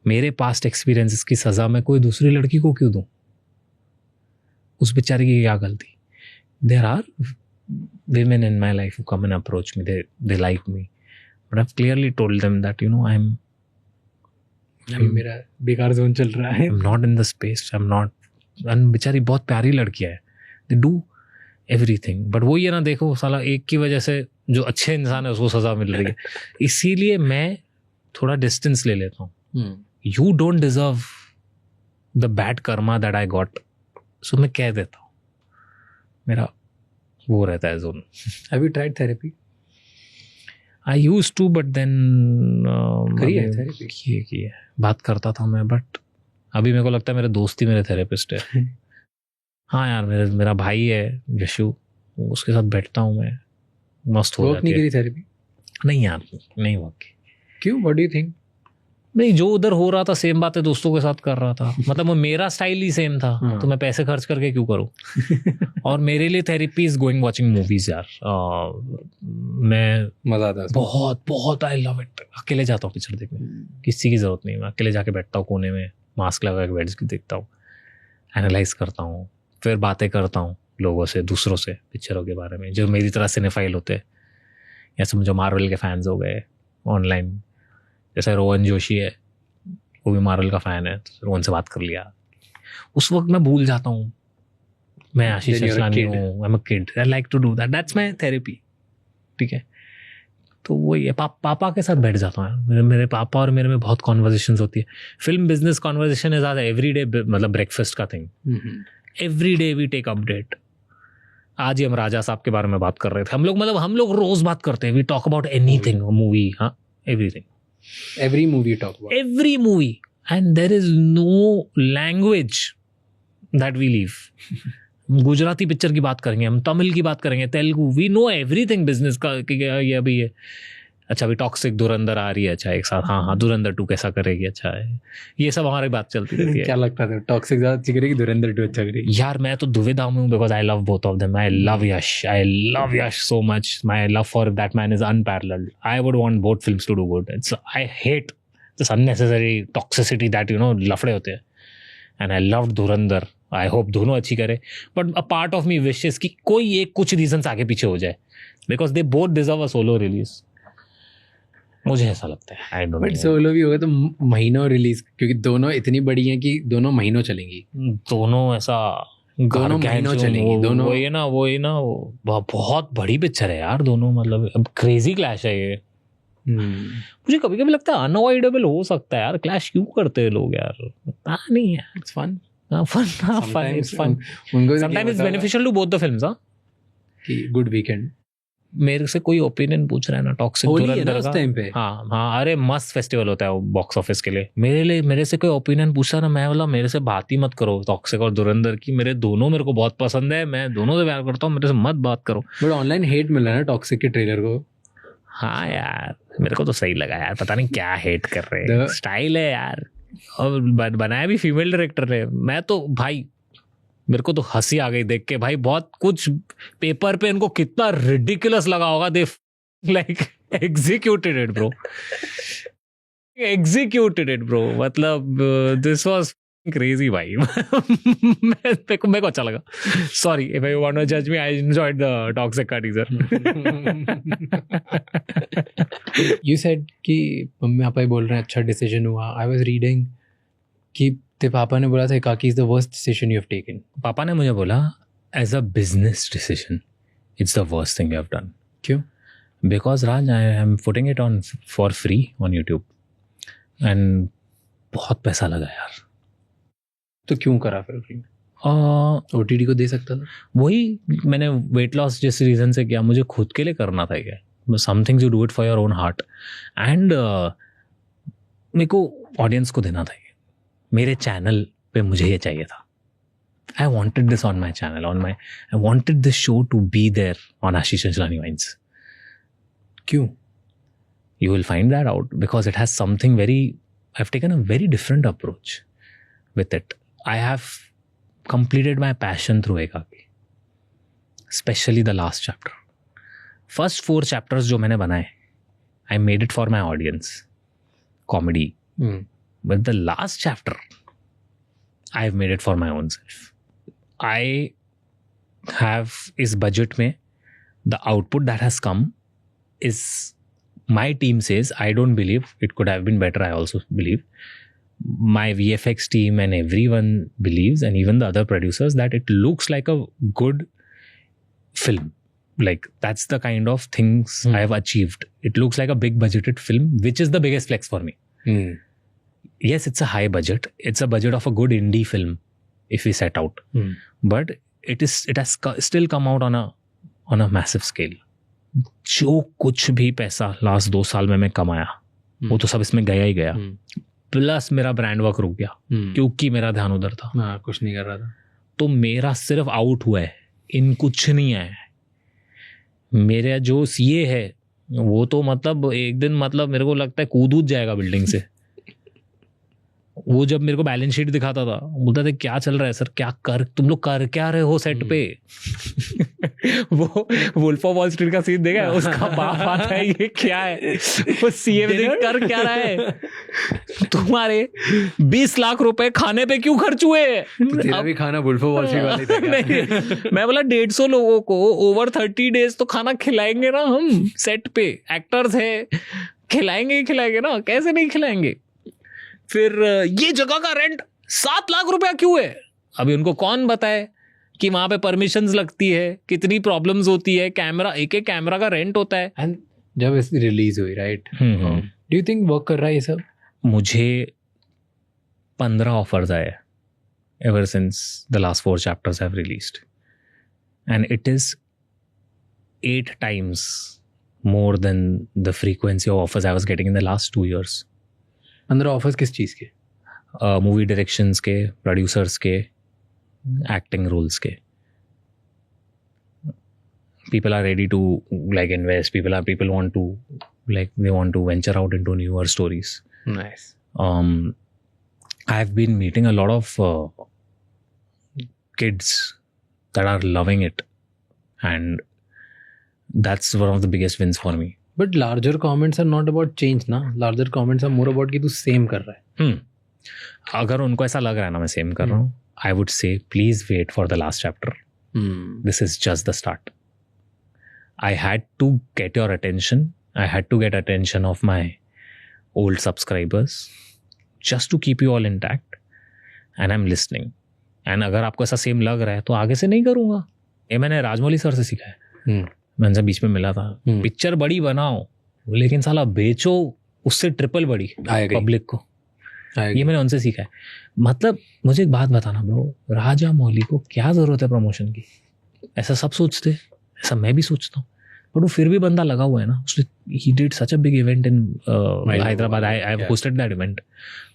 मेरे पास्ट एक्सपीरियंसेस की सज़ा मैं कोई दूसरी लड़की को क्यों दूँ. उस बेचारे की क्या गलती. There are women in my life who come and approach me, they like me, but I've clearly told them that, you know, I'm मेरा बेकार जोन चल रहा है. not in the space. I'm not. and बेचारी बहुत प्यारी लड़की है. They do everything. but वो ये ना देखो साला एक की वजह से जो अच्छे इंसान है उसको सजा मिल रही है. इसीलिए मैं थोड़ा डिस्टेंस ले लेता हूँ. You don't deserve the bad karma that I got. So मैं कह देता हूँ. मेरा वो रहता है zone. Have you tried therapy? I used to, but then करी है अभी therapy? की है. बात करता था मैं, बट अभी मेरे को लगता है मेरे दोस्त ही मेरे थेरेपिस्ट है. हाँ यार, मेरा भाई है यशु, उसके साथ बैठता हूँ मैं, मस्त हो वर्क जाती नहीं है. करी थेरेपी? नहीं यार, नहीं वर्क की. क्यों? What do you think? नहीं, जो उधर हो रहा था सेम बात है दोस्तों के साथ कर रहा था. मतलब वो मेरा स्टाइल ही सेम था. हाँ. तो मैं पैसे खर्च करके क्यों करूँ? और मेरे लिए therapy is going watching movies यार. मैं मजा आता है उसमें. बहुत बहुत आई लव इट. अकेले जाता हूँ पिक्चर देखने, किसी की जरूरत नहीं. मैं अकेले जाके बैठता हूँ कोने में, मास्क लगा के बैठ के देखता हूँ, एनालाइज करता हूँ, फिर बातें करता हूँ लोगों से, दूसरों से पिक्चरों के बारे में, जो मेरी तरह सिनेफाइल होते हैं, या समझो मार्वल के फैंस हो गए ऑनलाइन. जैसे रोहन जोशी है, वो भी मार्वल का फ़ैन है, तो रोहन से बात कर लिया. उस वक्त मैं भूल जाता हूँ मैं आशीष Then you're a असलानी kid. हूँ. I am a kid. I like to do that. That's my therapy. ठीक है, तो वही है. पापा के साथ बैठ जाता हूँ. मेरे पापा और मेरे में बहुत कॉन्वर्जेशंस होती है. फिल्म बिजनेस कॉन्वर्जेशन है ज़्यादा. एवरी डे मतलब ब्रेकफास्ट का thing. Every day we take update. आज ही हम राजा साहब के बारे में बात कर रहे थे. हम लोग रोज बात करते हैं. We talk about anything, movie, हाँ, everything. Every movie you talk about. Every movie, and there is no language that we leave. Gujarati picture की बात करेंगे, हम तमिल की बात करेंगे, Telugu. We know everything business का. ये अभी है, अच्छा अभी टॉक्सिक धुरंधर आ रही है, अच्छा एक साथ. हाँ, धुरंधर 2 कैसा करेगी, अच्छा है. ये सब हमारी बात चलती रहती है. क्या लगता था टॉक्सिक ज्यादा अच्छी करेगी, धुरंधर 2 अच्छा करेगी? यार मैं तो दुविधा में हूँ, because I love both of them. I love Yash so much. My love for that man is unparalleled. I would want both films to do good. It's I hate this unnecessary toxicity that लफड़े होते हैं. And I loved Dhurandhar. I hope दोनों अच्छी करे, but a part of me wishes कि कोई एक कुछ रीजन आगे पीछे हो जाए, because they both deserve a solo release. मुझे ऐसा लगता है. आई डोंट बट सोलो भी होगा तो महीनों रिलीज, क्योंकि दोनों इतनी बड़ी हैं कि दोनों महीनों चलेंगी. दोनों ऐसा दोनों महीनों चलेंगी. दोनों वो ना बहुत बड़ी पिक्चर है यार दोनों. मतलब क्रेजी क्लैश है ये. मुझे कभी कभी लगता है अनअवॉइडेबल हो सकता है यार. क्लैश क्यों करते हैं लोग यार, पता नहीं है. It's fun. Fun. It's fun. उनको sometimes it's beneficial to both the films. हाँ, कि गुड वीकेंड. मेरे से कोई ओपिनियन पूछ रहा है ना टॉक्सिक धुरंधर का. टाइम पे हाँ, अरे मस्त फेस्टिवल होता है वो बॉक्स ऑफिस के लिए. मेरे से कोई ओपिनियन पूछा ना, मैं बोला मेरे से बात ही मत करो टॉक्सिक और धुरंधर की. मेरे को बहुत पसंद है, मैं दोनों से प्यार करता हूँ, मेरे से मत बात करो. बट ऑनलाइन हेट मिल रहा है ना टॉक्सिक के ट्रेलर को. हाँ यार, मेरे को तो सही लगा यार. पता नहीं क्या हेट कर रहे हैं. स्टाइल है यार, और बनाया भी फीमेल डायरेक्टर ने. मैं तो भाई, मेरे को तो हंसी आ गई देख के भाई. बहुत कुछ पेपर पे इनको कितना रिडिकुलस लगा होगा. They like executed it bro. मतलब दिस वाज क्रेजी भाई. मेरे को अच्छा लगा. Sorry if you want to जज me, I enjoyed the toxic का टीजर. यू सेड कि मम्मी पापा ही बोल रहे हैं अच्छा डिसीजन हुआ. आई वाज रीडिंग कि तेरे पापा ने बोला था काकी is the worst decision you have taken. पापा ने मुझे बोला as a business decision it's the worst thing you have done. क्यों? Because Raj, I am putting it on for free on YouTube and बहुत पैसा लगा यार. तो क्यों करा फिर फ्री? OTT को दे सकता था. वही मैंने वेट लॉस जिस रीज़न से किया, मुझे खुद के लिए करना था. क्या something you do it for your own heart. And मेरे को ऑडियंस को देना था. मेरे चैनल पे मुझे ये चाहिए था. I wanted this on my channel, I wanted this show to be there on Ashish Chanchlani Vines. क्यों? You will find that out because it has something I've taken a very different approach with it. I have completed my passion through Ekaki, especially the last chapter. First 4 chapters जो मैंने बनाए, I made it for my audience, comedy. But the last chapter, I've made it for my own self. I have इस budget में the output that has come is, my team says, I don't believe it could have been better. I also believe my VFX team and everyone believes, and even the other producers, that it looks like a good film. Like, that's the kind of things I have achieved. It looks like a big budgeted film, which is the biggest flex for me. Yes, it's a high budget. It's a budget of a good indie film if we set out. But it has still come out on a massive scale. जो कुछ भी पैसा last 2 साल में मैं कमाया, वो तो सब इसमें गया ही गया. प्लस मेरा ब्रांड वर्क रुक गया क्योंकि मेरा ध्यान उधर था. कुछ नहीं कर रहा था. तो मेरा सिर्फ आउट हुआ है, इन कुछ नहीं है. मेरा जो सीए है वो तो मतलब एक दिन मतलब मेरे को लगता है कूद जाएगा बिल्डिंग से. वो जब मेरे को बैलेंस शीट दिखाता था, बोलता था क्या चल रहा है सर, तुम लोग कर क्या रहे हो सेट पे. वो वुल्फ ऑफ वॉल स्ट्रीट का सीन देखा है, उसका बाप आता है, ये क्या है, वो सीए कर क्या रहा है, तुम्हारे 20 लाख रुपए खाने पे क्यों खर्च हुए. तेरा भी खाना वुल्फ ऑफ वॉल स्ट्रीट वाली था क्या? नहीं, मैं बोला 150 लोगों को ओवर 30 डेज तो खाना खिलाएंगे ना हम सेट पे. एक्टर्स है, खिलाएंगे ही खिलाएंगे ना, कैसे नहीं खिलाएंगे. फिर ये जगह का रेंट 7 लाख रुपया क्यों है. अभी उनको कौन बताए कि वहां पे परमिशंस लगती है, कितनी प्रॉब्लम्स होती है, कैमरा एक कैमरा का रेंट होता है. एंड जब इसकी रिलीज हुई, right, do you think work कर रहा है ये सब? मुझे 15 ऑफर्स आए ever since the last 4 chapters have released, and it is 8 times more than the frequency of offers I was getting in the last 2 years. 15 offers किस चीज़ के? Movie directions के, प्रोड्यूसर्स के, एक्टिंग रोल्स के. People are ready to like invest. People want to they want to venture out into newer stories. Nice. I've been meeting a lot of kids that are loving it, and that's one of the biggest wins for me. But larger comments are not about change ना. Larger comments are more about कि तू same कर रहा है. अगर उनको ऐसा लग रहा है ना मैं सेम कर रहा हूँ, I would say please wait for the last chapter. This is just the start. I had to get your attention. I had to get attention of my old subscribers just to keep you all intact. And I'm listening. And अगर आपको ऐसा same लग रहा है तो आगे से नहीं करूँगा. ये मैंने राजमौली सर से सीखा है. मैं उनसे बीच में मिला था. पिक्चर बड़ी बनाओ लेकिन साला बेचो उससे ट्रिपल बड़ी पब्लिक को. ये मैंने उनसे सीखा है. मतलब मुझे एक बात बताना ब्रो, राजा मौली को क्या जरूरत है प्रमोशन की? ऐसा सब सोचते, ऐसा मैं भी सोचता हूँ, बट वो फिर भी बंदा लगा हुआ है ना. उसने ही did such a big event in Hyderabad. I have hosted that event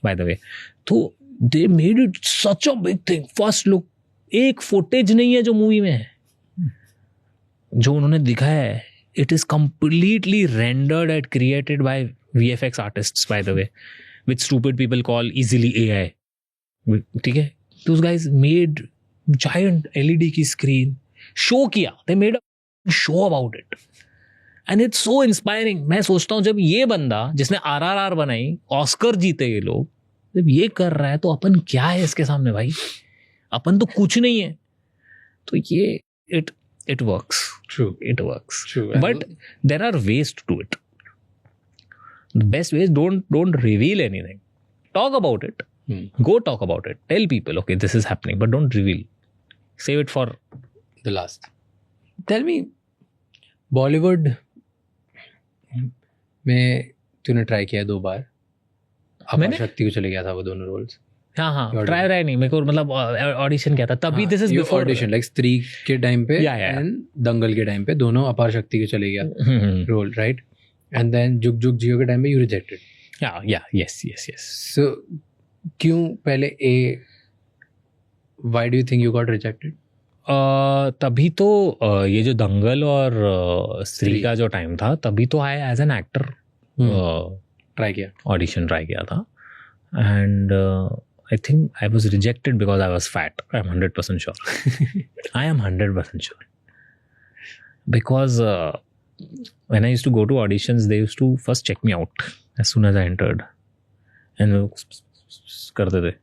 by the way. तो they made it such a big thing. First look, एक फुटेज नहीं है जो मूवी में है, जो उन्होंने दिखाया है. It is completely rendered and created by VFX artists bye the way, which stupid people call easily AI. ठीक है, those guys made giant LED की screen, show किया, they made a show about it, and it's so inspiring. मैं सोचता हूँ जब ये बंदा जिसने RRR बनाई, ऑस्कर जीते ये लोग, जब ये कर रहा है तो अपन क्या है इसके सामने भाई? अपन तो कुछ नहीं है. तो ये it works. True. It works. True. But there are ways to do it. The best way is don't reveal anything. Talk about it. Go talk about it. Tell people, okay, this is happening, but don't reveal. Save it for the last. Tell me, Bollywood में तूने try किया 2 बार. अपार शक्ति को चले गया था वो दोनों रोल्स. हाँ, ट्राई नहीं, मेरे को मतलब ऑडिशन किया था तभी. This is before audition, like स्त्री के टाइम पे एंड दंगल के टाइम पे दोनों अपार शक्ति के चले गया रोल, राइट? And then जुग जुग जियो के टाइम पे you rejected. Yes. So क्यों पहले why do you think you got rejected? तभी तो ये जो दंगल और स्त्री का जो टाइम था, तभी तो आया एज एन एक्टर ट्राई किया, ऑडिशन ट्राई किया था. And I think I was rejected because I was fat. I'm 100% sure. I am 100% sure. Because when I used to go to auditions, they used to first check me out as soon as I entered. And करते थे.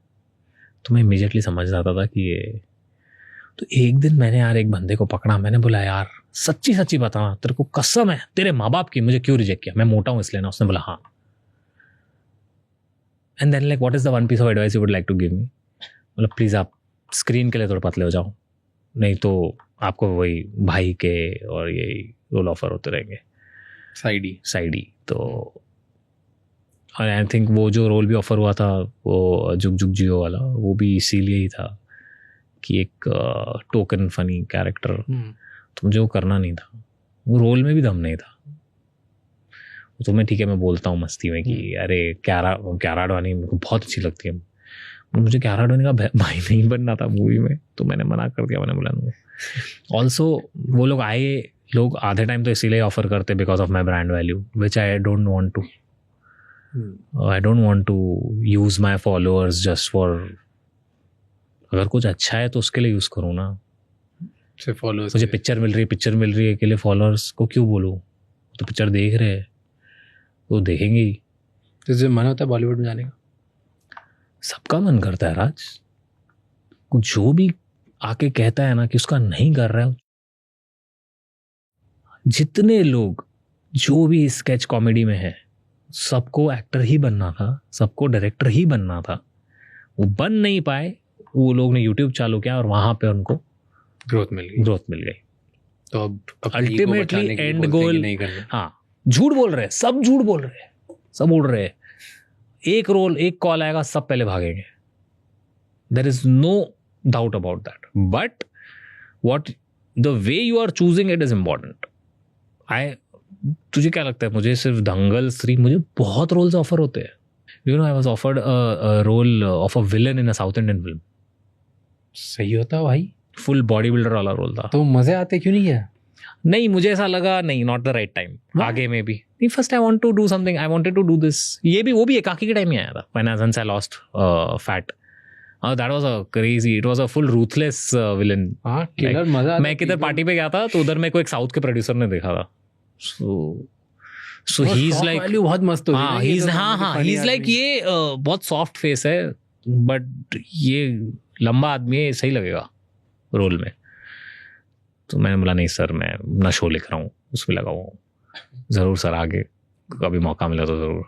तो मैं immediately समझ जाता था कि ये तो एक दिन मैंने यार एक बंदे को पकड़ा, मैंने बोला यार सच्ची सच्ची बता, तेरे को कसम है तेरे माँ बाप की, मुझे क्यों रिजेक्ट किया, मैं मोटा हूँ इसलिए ना? उसने बोला हाँ. And then like what is the one piece of advice you would like to give me? मतलब प्लीज़ आप स्क्रीन के लिए थोड़े पतले हो जाओ, नहीं तो आपको वही भाई के और यही रोल ऑफर होते रहेंगे साइडी. तो और आई थिंक वो जो रोल भी ऑफर हुआ था वो जुग जुग जियो वाला, वो भी इसीलिए ही था कि एक टोकन फनी कैरेक्टर, तो मुझे वो करना नहीं था, वो रोल में भी दम नहीं था. तो मैं ठीक है मैं बोलता हूँ मस्ती में कि अरे क्यारा अडवाणी मेरे को बहुत अच्छी लगती है, मुझे क्यारा अडवाणी का भाई नहीं बनना था मूवी में, तो मैंने मना कर दिया. मैंने बोला नहीं. ऑल्सो वो लोग आधे टाइम तो इसीलिए ऑफर करते because of my brand value which I don't want to. I don't want to use my followers just for, अगर कुछ अच्छा है तो उसके लिए यूज़ करूँ ना. फॉलोअर्स मुझे पिक्चर मिल रही है के लिए फॉलोअर्स को क्यों बोलूँ? तो पिक्चर देख रहे हैं वो देखेंगे ही. तुझे मन होता है बॉलीवुड में जाने का? सबका मन करता है राज. जो भी आके कहता है ना कि उसका नहीं कर रहा है, जितने लोग जो भी स्केच कॉमेडी में है सबको एक्टर ही बनना था, सबको डायरेक्टर ही बनना था, वो बन नहीं पाए. वो लोग ने यूट्यूब चालू किया और वहां पे उनको ग्रोथ मिल गई. तो अब अल्टीमेटली एंड गोल नहीं करना. हाँ, झूठ बोल रहे हैं, सब झूठ बोल रहे हैं, सब उड़ रहे हैं. एक रोल एक कॉल आएगा सब पहले भागेंगे. There is no doubt about that. But what the way you are choosing it is important. तुझे क्या लगता है मुझे सिर्फ दंगल 3, मुझे बहुत रोल्स ऑफर होते हैं. You know I was offered a role of a villain in a South Indian film. सही होता भाई, फुल बॉडी बिल्डर वाला रोल था. तो मजे आते क्यों नहीं है? नहीं, मुझे ऐसा लगा नहीं, नॉट द राइट टाइम. आगे में भी नहीं, first I want to do something, I wanted to do this. वो भी एकाकी के टाइम में आया था when I lost fat. That was a crazy, it was a full ruthless villain. हाँ, किलर मजा. मैं किधर पार्टी पे गया था तो उधर मेरे को एक साउथ के प्रोड्यूसर ने देखा था. सो ही इज लाइक बहुत मस्त होती है. हाँ, ही इज लाइक ये बहुत सॉफ्ट फेस है बट ये लंबा आदमी है, सही लगेगा रोल में. तो मैंने बोला नहीं सर, मैं अपना शो लिख रहा हूँ, उसमें लगा हुआ हूँ. ज़रूर सर, आगे कभी मौका मिला तो ज़रूर.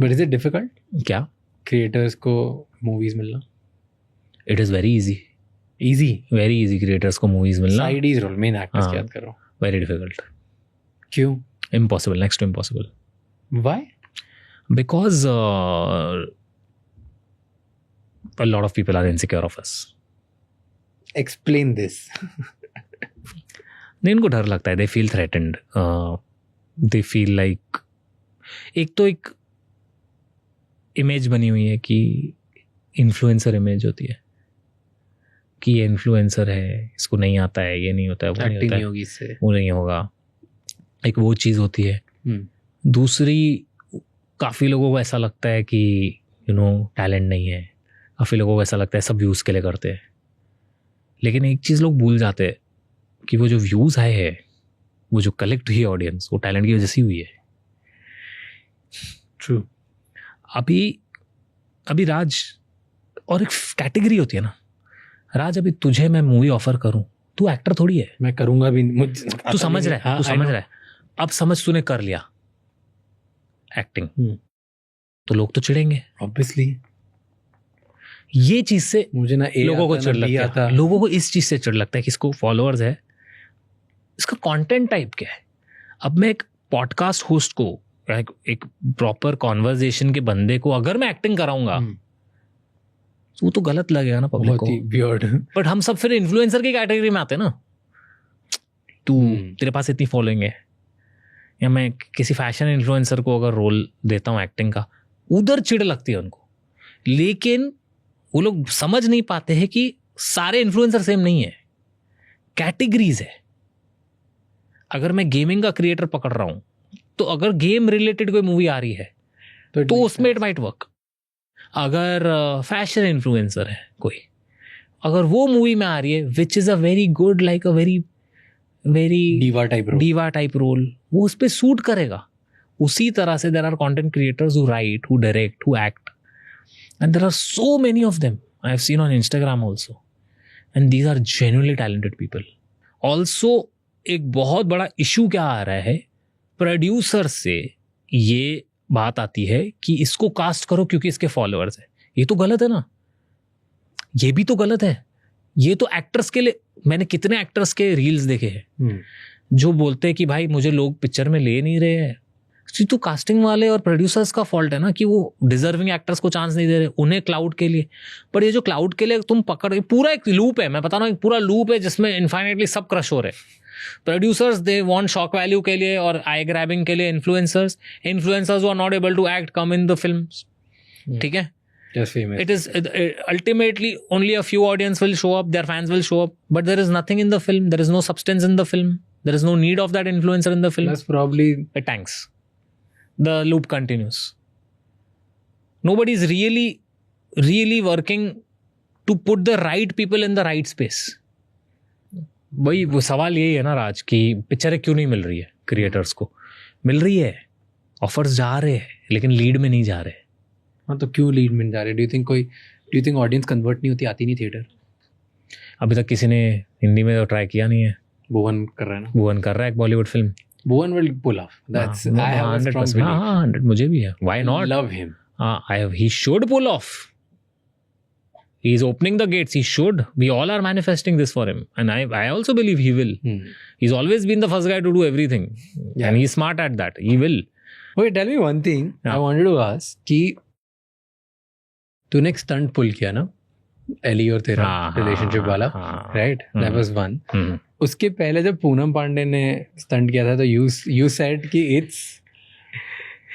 बट इज इट डिफिकल्ट क्या क्रिएटर्स को मूवीज मिलना? It is very very easy creators को मूवीज मिलना. साइडीज रोल, मेन एक्टर्स की हाँ. बात कर रहा हूँ. Very difficult. क्यों? Impossible, next to impossible. Why? Because a lot of people are insecure of us. Explain this. नहीं, उनको डर लगता है, they feel threatened. They feel like एक इमेज बनी हुई है कि इन्फ्लुएंसर इमेज होती है कि ये इन्फ्लुएंसर है, इसको नहीं आता है, ये नहीं होता है, वो नहीं होता है, होगी इससे, वो नहीं होगा. एक वो चीज़ होती है. दूसरी, काफ़ी लोगों को ऐसा लगता है कि टैलेंट नहीं है. काफ़ी लोगों को ऐसा लगता है सब व्यूज़ के लिए करते हैं. लेकिन एक चीज़ लोग भूल जाते हैं कि वो जो व्यूज़ आए हैं, वो जो कलेक्ट हुई ऑडियंस, वो टैलेंट की वजह से हुई है. ट्रू. अभी राज, और एक कैटेगरी होती है ना राज, अभी तुझे मैं मूवी ऑफर करूं, तू एक्टर थोड़ी है. मैं करूंगा भी, तू समझ रहा है. अब समझ, तूने कर लिया एक्टिंग, तो लोग तो चिढ़ेंगे ऑब्वियसली. ये चीज से मुझे ना लोगों को चिढ़ लगता है. लोगों को इस चीज से चिढ़ लगता है कि इसको फॉलोअर्स है, इसका कंटेंट टाइप क्या है. अब मैं एक पॉडकास्ट होस्ट को, एक प्रॉपर कॉन्वर्जेशन के बंदे को अगर मैं एक्टिंग कराऊंगा तो वो तो गलत लगेगा ना पब्लिक को. वियर्ड. बट हम सब फिर इन्फ्लुएंसर की कैटेगरी में आते हैं ना. तेरे पास इतनी फॉलोइंग है, या मैं किसी फैशन इन्फ्लुएंसर को अगर रोल देता हूँ एक्टिंग का, उधर चिढ़ लगती है उनको. लेकिन वो लोग समझ नहीं पाते हैं कि सारे इन्फ्लुएंसर सेम नहीं है, कैटेगरीज है. अगर मैं गेमिंग का क्रिएटर पकड़ रहा हूं, तो अगर गेम रिलेटेड कोई मूवी आ रही है तो उसमें इट माइट वर्क. अगर फैशन इन्फ्लुएंसर है कोई, अगर वो मूवी में आ रही है which is a very good, like a very diva type role, वो उस पर सूट करेगा. उसी तरह से there are content creators who write, who direct, who act, and there are so many of them I have seen on Instagram also, and these are genuinely talented people. Also एक बहुत बड़ा issue क्या आ रहा है, producer से ये बात आती है कि इसको कास्ट करो क्योंकि इसके फॉलोअर्स हैं. ये तो गलत है ना, ये भी तो गलत है. ये तो एक्टर्स के लिए, मैंने कितने एक्टर्स के रील्स देखे हैं जो बोलते हैं कि भाई मुझे लोग पिक्चर में ले नहीं रहे हैं. तो कास्टिंग वाले और प्रोड्यूसर्स का फॉल्ट है ना कि वो डिजर्विंग एक्टर्स को चांस नहीं दे रहे, उन्हें क्लाउड के लिए. पर ये जो क्लाउड के लिए तुम पकड़, पूरा एक लूप है, मैं बता रहा हूँ, पूरा लूप है जिसमें इनफाइनेटली सब क्रश हो रहे हैं. Producers they want shock value के लिए और आई ग्रैबिंग के लिए influencers who are not able to act come in the films. ठीक है, Just famous. it is ultimately only a few audience will show up, their fans will show up, but there is nothing in the film, there is no substance in the film, there is no need of that influencer in the film. That's probably It tanks, the loop continues. Nobody is really working to put the right people in the right space. वही वो सवाल यही है ना राज, कि पिक्चरें क्यों नहीं मिल रही है क्रिएटर्स को. मिल रही है, ऑफर्स जा रहे हैं, लेकिन लीड में नहीं जा रहे. हाँ, तो क्यों लीड में जा रहे? Do you think audience convert नहीं होती, आती नहीं थिएटर? अभी तक किसी ने हिंदी में तो ट्राई किया नहीं है. भुवन कर रहा है ना, भुवन कर रहा है एक Bollywood film. Bhuvan will pull off. That's I have a strong belief. हाँ 100 मुझे भी है. Why not? Love him. He should pull off. He is opening the gates. He should. We all are manifesting this for him, and I also believe he will. He's always been the first guy to do everything, and he's smart at that. He will. Wait, tell me one thing. I wanted to ask कि तूने एक stunt पुल किया ना, Eli और तेरा relationship वाला, right? That was one. उसके पहले जब पूनम पांडे ने स्टंट किया था तो you said कि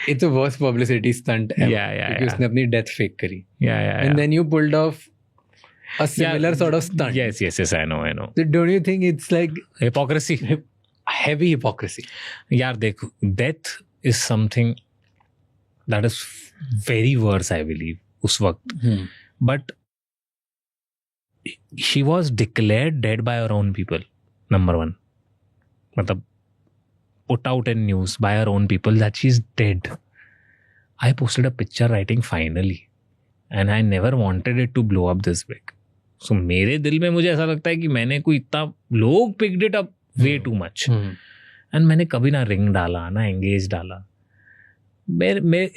it's a worst publicity stunt ever. क्योंकि उसने अपनी डेथ फेक करी. And then you pulled off a similar sort of stunt. Yes, I know. So don't you think it's like Hypocrisy. heavy hypocrisy? यार देख, death is something that is very worse, I believe, उस वक्त. But she was declared dead by her own people, number one. मतलब put out in news by her own people that she's dead. I posted a picture writing finally, and I never wanted it to blow up this big. So मेरे दिल में मुझे ऐसा लगता है कि मैंने कोई इतना, लोग picked it up way too much. And मैंने कभी ना रिंग डाला ना एंगेज डाला.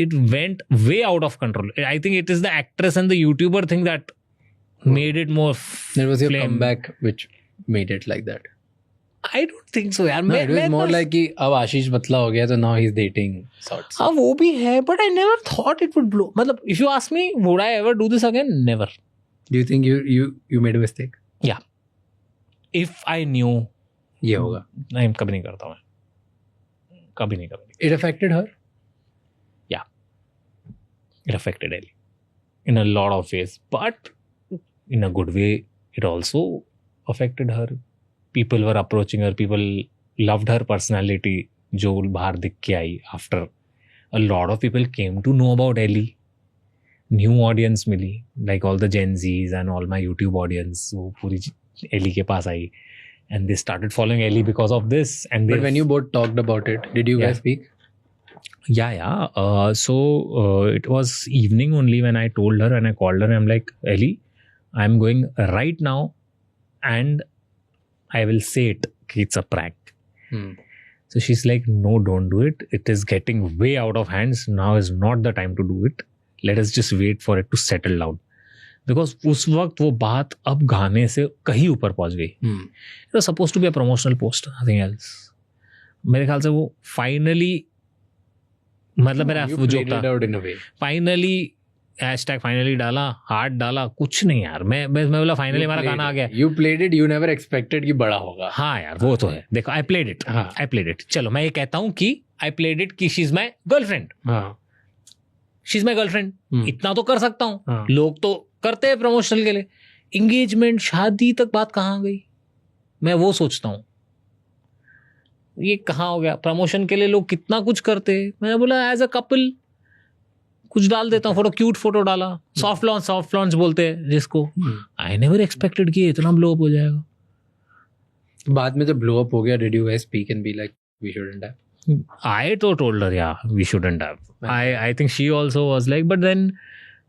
It went way out of control. I think it is the actress and the YouTuber thing that made it more It was your comeback which made it like that. I don't think so यार. No, it was more like कि अब आशीष बतला हो गया तो now he's dating sorts. हाँ वो भी है, but I never thought it would blow. मतलब if you ask me, would I ever do this again? Never. Do you think you made a mistake? Yeah. If I knew ये होगा. नहीं, कभी नहीं करता मैं. कभी नहीं. It affected her? Yeah. It affected Ellie in a lot of ways, but in a good way. It also affected her. People were approaching her. People loved her personality. जो बाहर दिख के आई. After a lot of people came to know about Ellie. New audience milli. Like all the Gen Zs and all my YouTube audience. वो पूरी Ellie के पास आई. And they started following Ellie because of this. And But when you both talked about it, did you guys speak? Yeah. So it was evening only when I told her, and I called her and I'm like, Ellie, I'm going right now and I will say it. It's a prank. So she's like, no, don't do it. It is getting way out of hands. Now is not the time to do it. Let us just wait for it to settle down. Because उस वक्त वो बात अब गाने से कहीं ऊपर पहुंच गई. It was supposed to be a promotional post, nothing else. मेरे ख्याल से वो फाइनली, मतलब मेरा वो जो था फाइनली हैशटैग फाइनली डाला, हार्ट डाला, कुछ नहीं यार. मैं बोला फाइनली हमारा गाना आ गया. You played it, you never expected कि बड़ा होगा. हाँ यार वो तो है. देखो I played it. चलो मैं ये कहता हूँ कि I played it कि she's my girlfriend. She's my girlfriend. इतना तो कर सकता हूँ. लोग तो करते हैं प्रमोशनल के लिए. इंगेजमेंट, शादी तक बात कहाँ गई, मैं वो सोचता हूँ. ये कहाँ हो गया. प्रमोशन के लिए लोग कितना कुछ करते हैं. मैंने बोला एज अ कपल कुछ डाल देता हूँ, फोटो, क्यूट फोटो डाला. सॉफ्ट लॉन्च बोलते हैं जिसको. आई नेवर एक्सपेक्टेड कि इतना ब्लो अप हो जाएगा. बाद में जब ब्लो अप हो गया, did you guys speak and be like we shouldn't have? I told her, yeah, we shouldn't have. I think she also was like, but then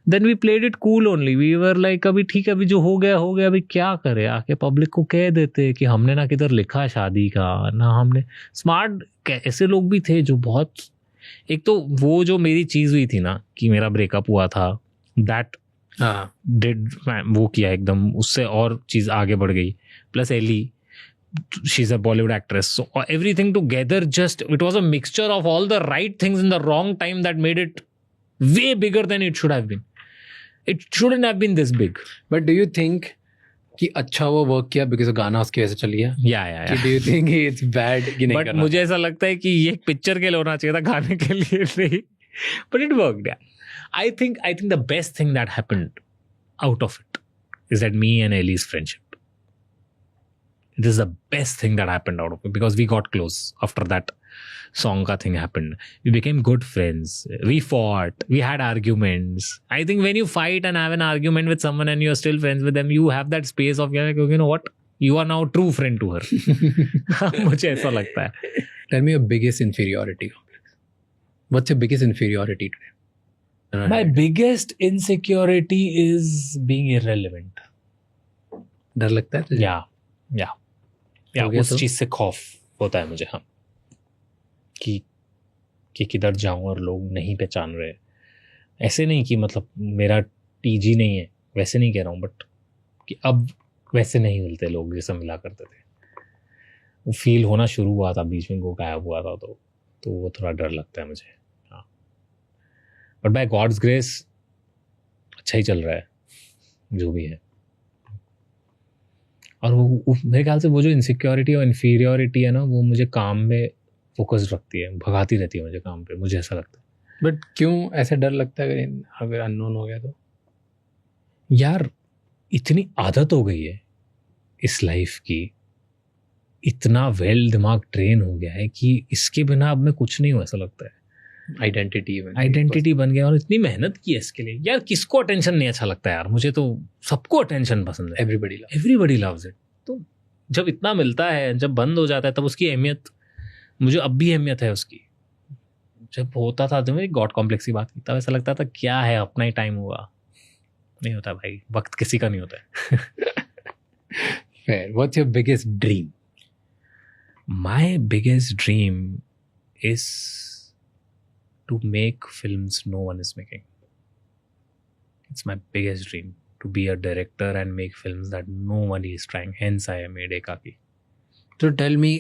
then we played it cool only. We were like अभी ठीक है, अभी जो हो गया हो गया, अभी क्या करे, आके पब्लिक को कह देते कि हमने ना किधर लिखा शादी का ना हमने. स्मार्ट ऐसे लोग भी थे जो बहुत, एक तो वो जो मेरी चीज़ हुई थी ना कि मेरा ब्रेकअप हुआ था, दैट डिड वो किया एकदम, उससे और चीज़ आगे बढ़ गई. Plus Elli, she is a Bollywood actress, so everything together just it was a mixture of all the right things in the wrong time that made it way bigger than it should have been. It shouldn't have been this big. But do you think कि अच्छा वो work किया because गाना उसकी वजह से चल गया? Yeah. Do you think it's bad कि नहीं But करना? मुझे ऐसा लगता है कि ये एक पिक्चर के लिए होना चाहिए था, गाने के लिए नहीं. But it worked. Yeah. I think the best thing that happened out of it is that me and Ellie's friendship. It is the best thing that happened out of it because we got close after that song ka thing happened. We became good friends. We fought. We had arguments. I think when you fight and have an argument with someone and you're still friends with them, you have that space of, you know what? You are now a true friend to her. मुझे ऐसा लगता है. Tell me your biggest inferiority complex. What's your biggest inferiority today? My biggest insecurity is being irrelevant. डर लगता है तुझे? या हो गया उस तो? चीज़ से खौफ होता है मुझे. हाँ, कि किधर जाऊं और लोग नहीं पहचान रहे. ऐसे नहीं कि मतलब मेरा टीजी नहीं है, वैसे नहीं कह रहा हूँ, बट कि अब वैसे नहीं मिलते लोग जैसे मिला करते थे. वो फील होना शुरू हुआ था, बीच में वो गायब हुआ था, तो वो थोड़ा डर लगता है मुझे. हाँ, बट बाय गॉड्स ग्रेस अच्छा ही चल रहा है जो भी है. और वो मेरे ख्याल से वो जो इनसिक्योरिटी और इन्फीरियोरिटी है ना, वो मुझे काम में फोकस रखती है, भगाती रहती है मुझे काम पे, मुझे ऐसा लगता है. बट क्यों ऐसा डर लगता है अगर अननोन हो गया तो? यार इतनी आदत हो गई है इस लाइफ की, इतना वेल दिमाग ट्रेन हो गया है कि इसके बिना अब मैं कुछ नहीं हूँ ऐसा लगता है. आइडेंटिटी बन गया और इतनी मेहनत की है इसके लिए. यार किसको अटेंशन नहीं अच्छा लगता है यार, मुझे तो सबको अटेंशन पसंद है. Everybody loves it. तो जब इतना मिलता है, जब बंद हो जाता है, तब उसकी अहमियत मुझे अब भी अहमियत है उसकी. जब होता था तो मेरी गॉड कॉम्प्लेक्स की बात की, तब ऐसा लगता था क्या है, अपना ही टाइम होगा. नहीं होता भाई, वक्त किसी का नहीं होता है. Fair. What's your biggest dream? My biggest dream is to make films no one is making. It's my biggest dream to be a director and make films that nobody is trying. Hence I made Ekaki. So tell me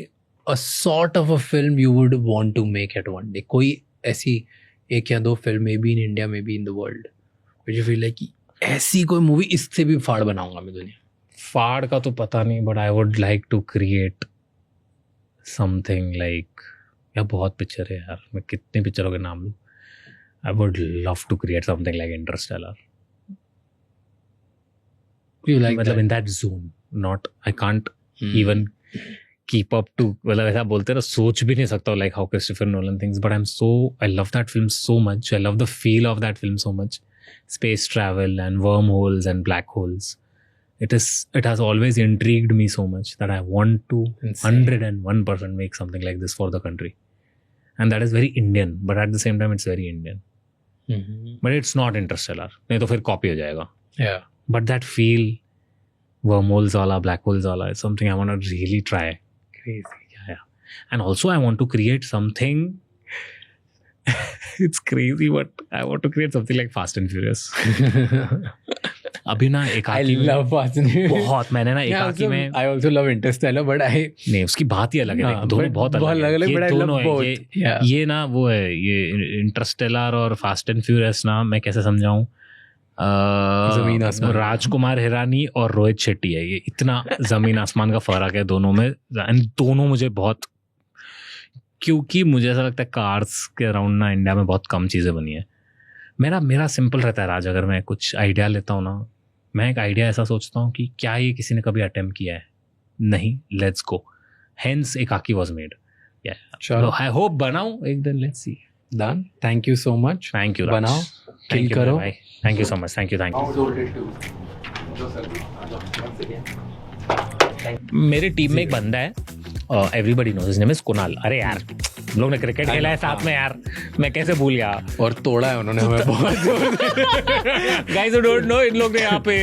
a sort of a film you would want to make at one day. कोई ऐसी एक या दो film, maybe in India, maybe in the world, which you feel like ऐसी कोई movie इससे भी फाड़ बनाऊंगा मैं दुनिया. फाड़ का तो पता नहीं, but I would like to create something like, या बहुत पिक्चर है यार, मैं कितने पिक्चरों के नाम लूँ. I would love to create something like Interstellar. You like मतलब that? in that zone, not I can't even keep up to, मतलब ऐसा बोलते ना, सोच भी नहीं सकता like how Christopher Nolan thinks, but I love that film so much. I love the feel of that film so much. Space travel and wormholes and black holes. It has always intrigued me so much that I want to 101% make something like this for the country. And that is very Indian, but at the same time it's very Indian. But it's not Interstellar. नहीं तो फिर copy हो जाएगा. Yeah. But that feel, wormholes wala, black holes wala, is something I want to really try. Crazy. Yeah. And also I want to create something. It's crazy, but I want to create something like Fast and Furious. अभी ना I एकाकी में love Fast and Furious. बहुत, मैंने ना एकाकी में, I also love Interstellar, but I नहीं उसकी बात ही अलग है. हाँ, दोनों but बहुत अलग है. but ये I love दोनों है. both. Yeah. ये ना वो है, ये इंटरस्टेलर और फास्ट एंड फ्यूरियस ना, मैं कैसे समझाऊं, जमीन आसमान. राजकुमार हिरानी और रोहित शेट्टी है. ये इतना जमीन आसमान का फर्क है दोनों में. एंड दोनों मुझे बहुत, क्योंकि मुझे ऐसा लगता है कार्स के अराउंड ना इंडिया में बहुत कम चीज़ें बनी है. मेरा सिंपल रहता है राज, अगर मैं कुछ आइडिया लेता हूँ ना, मैं एक आइडिया ऐसा सोचता हूँ कि क्या ये किसी ने कभी अटेम्प्ट किया है, नहीं, let's go. Hence Ekaki was made. I hope बनाऊं एक दिन, let's see. Done. Thank you so much. Thank you. बनाओ, kill करो. Thank you so much. Thank you. मेरे टीम में एक बंदा है, everybody knows, his name is Kunal. अरे यार हम लोग ने क्रिकेट खेला है साथ में यार, मैं कैसे भूल गया। और तोड़ा है उन्होंने हमें बहुत जोर गाइस हू डोंट नो, इन लोग ने यहाँ पे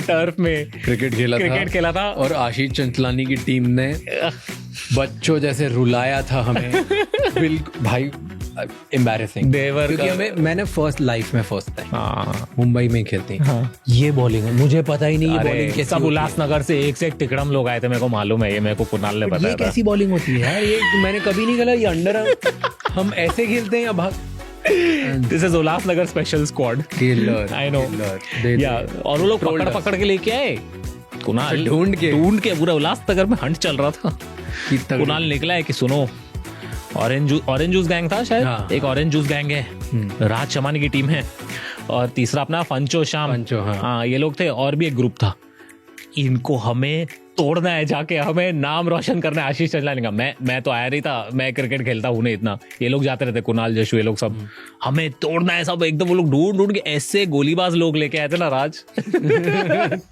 टर्फ में क्रिकेट खेला था और और आशीष चंचलानी की टीम ने बच्चों जैसे रुलाया था हमें। बिल्कुल भाई, एम्बैरेसिंग। क्योंकि मैंने लाइफ में फर्स्ट टाइम मुंबई में खेलती ये बॉलिंग है, मुझे पता ही नहीं ये बॉलिंग कैसी सब होती है। उल्लासनगर से एक से एक टिकड़म लोग आए थे, मेरे को मालूम है, ये मेरे को कुणाल ने ये बताया था। कैसी बॉलिंग होती है यार, ये मैंने कभी नहीं खेला। ये अंडर हम ऐसे खेलते हैं या भाग। This is Ulhasnagar special squad. Killer, I know या, और वो लोग पकड़ पकड़ के लेके आए कुणाल, ढूंढ के पूरा उल्लासनगर में हंट चल रहा था। कुणाल निकला है कि सुनो, ऑरेंज जूस गैंग था शायद, हाँ। एक ऑरेंज जूस गैंग है, राज चमानी की टीम है, और तीसरा अपना फंचो श्याम, हाँ ये लोग थे, और भी एक ग्रुप था। इनको हमें तोड़ना है, जाके हमें नाम रोशन करना है आशीष चंचलानी का। मैं तो आया नहीं था, मैं क्रिकेट खेलता हूँ नहीं इतना, ये लोग जाते रहते, कुणाल जशु ये लोग सब, हमें तोड़ना है सब एकदम। वो लोग ढूंढ के ऐसे गोलीबाज लोग लेके आए थे ना राज।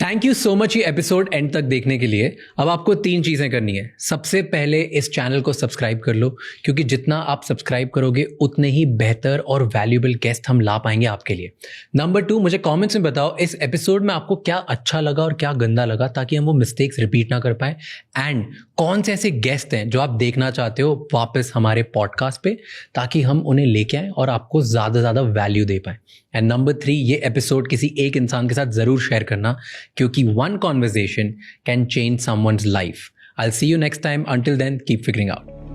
थैंक यू सो मच ये एपिसोड एंड तक देखने के लिए। अब आपको 3 चीजें करनी है। सबसे पहले इस चैनल को सब्सक्राइब कर लो, क्योंकि जितना आप सब्सक्राइब करोगे उतने ही बेहतर और वैल्यूएबल गेस्ट हम ला पाएंगे आपके लिए। नंबर 2, मुझे कमेंट्स में बताओ इस एपिसोड में आपको क्या अच्छा लगा और क्या गंदा लगा, ताकि हम वो मिस्टेक्स रिपीट ना कर पाए। एंड कौन से ऐसे गेस्ट हैं जो आप देखना चाहते हो वापस हमारे पॉडकास्ट पे, ताकि हम उन्हें लेके आए और आपको ज्यादा ज्यादा वैल्यू दे पाए। एंड नंबर 3, ये एपिसोड किसी एक इंसान के साथ जरूर शेयर करना, क्योंकि one conversation can change someone's life. I'll see you next time. Until then, keep figuring out.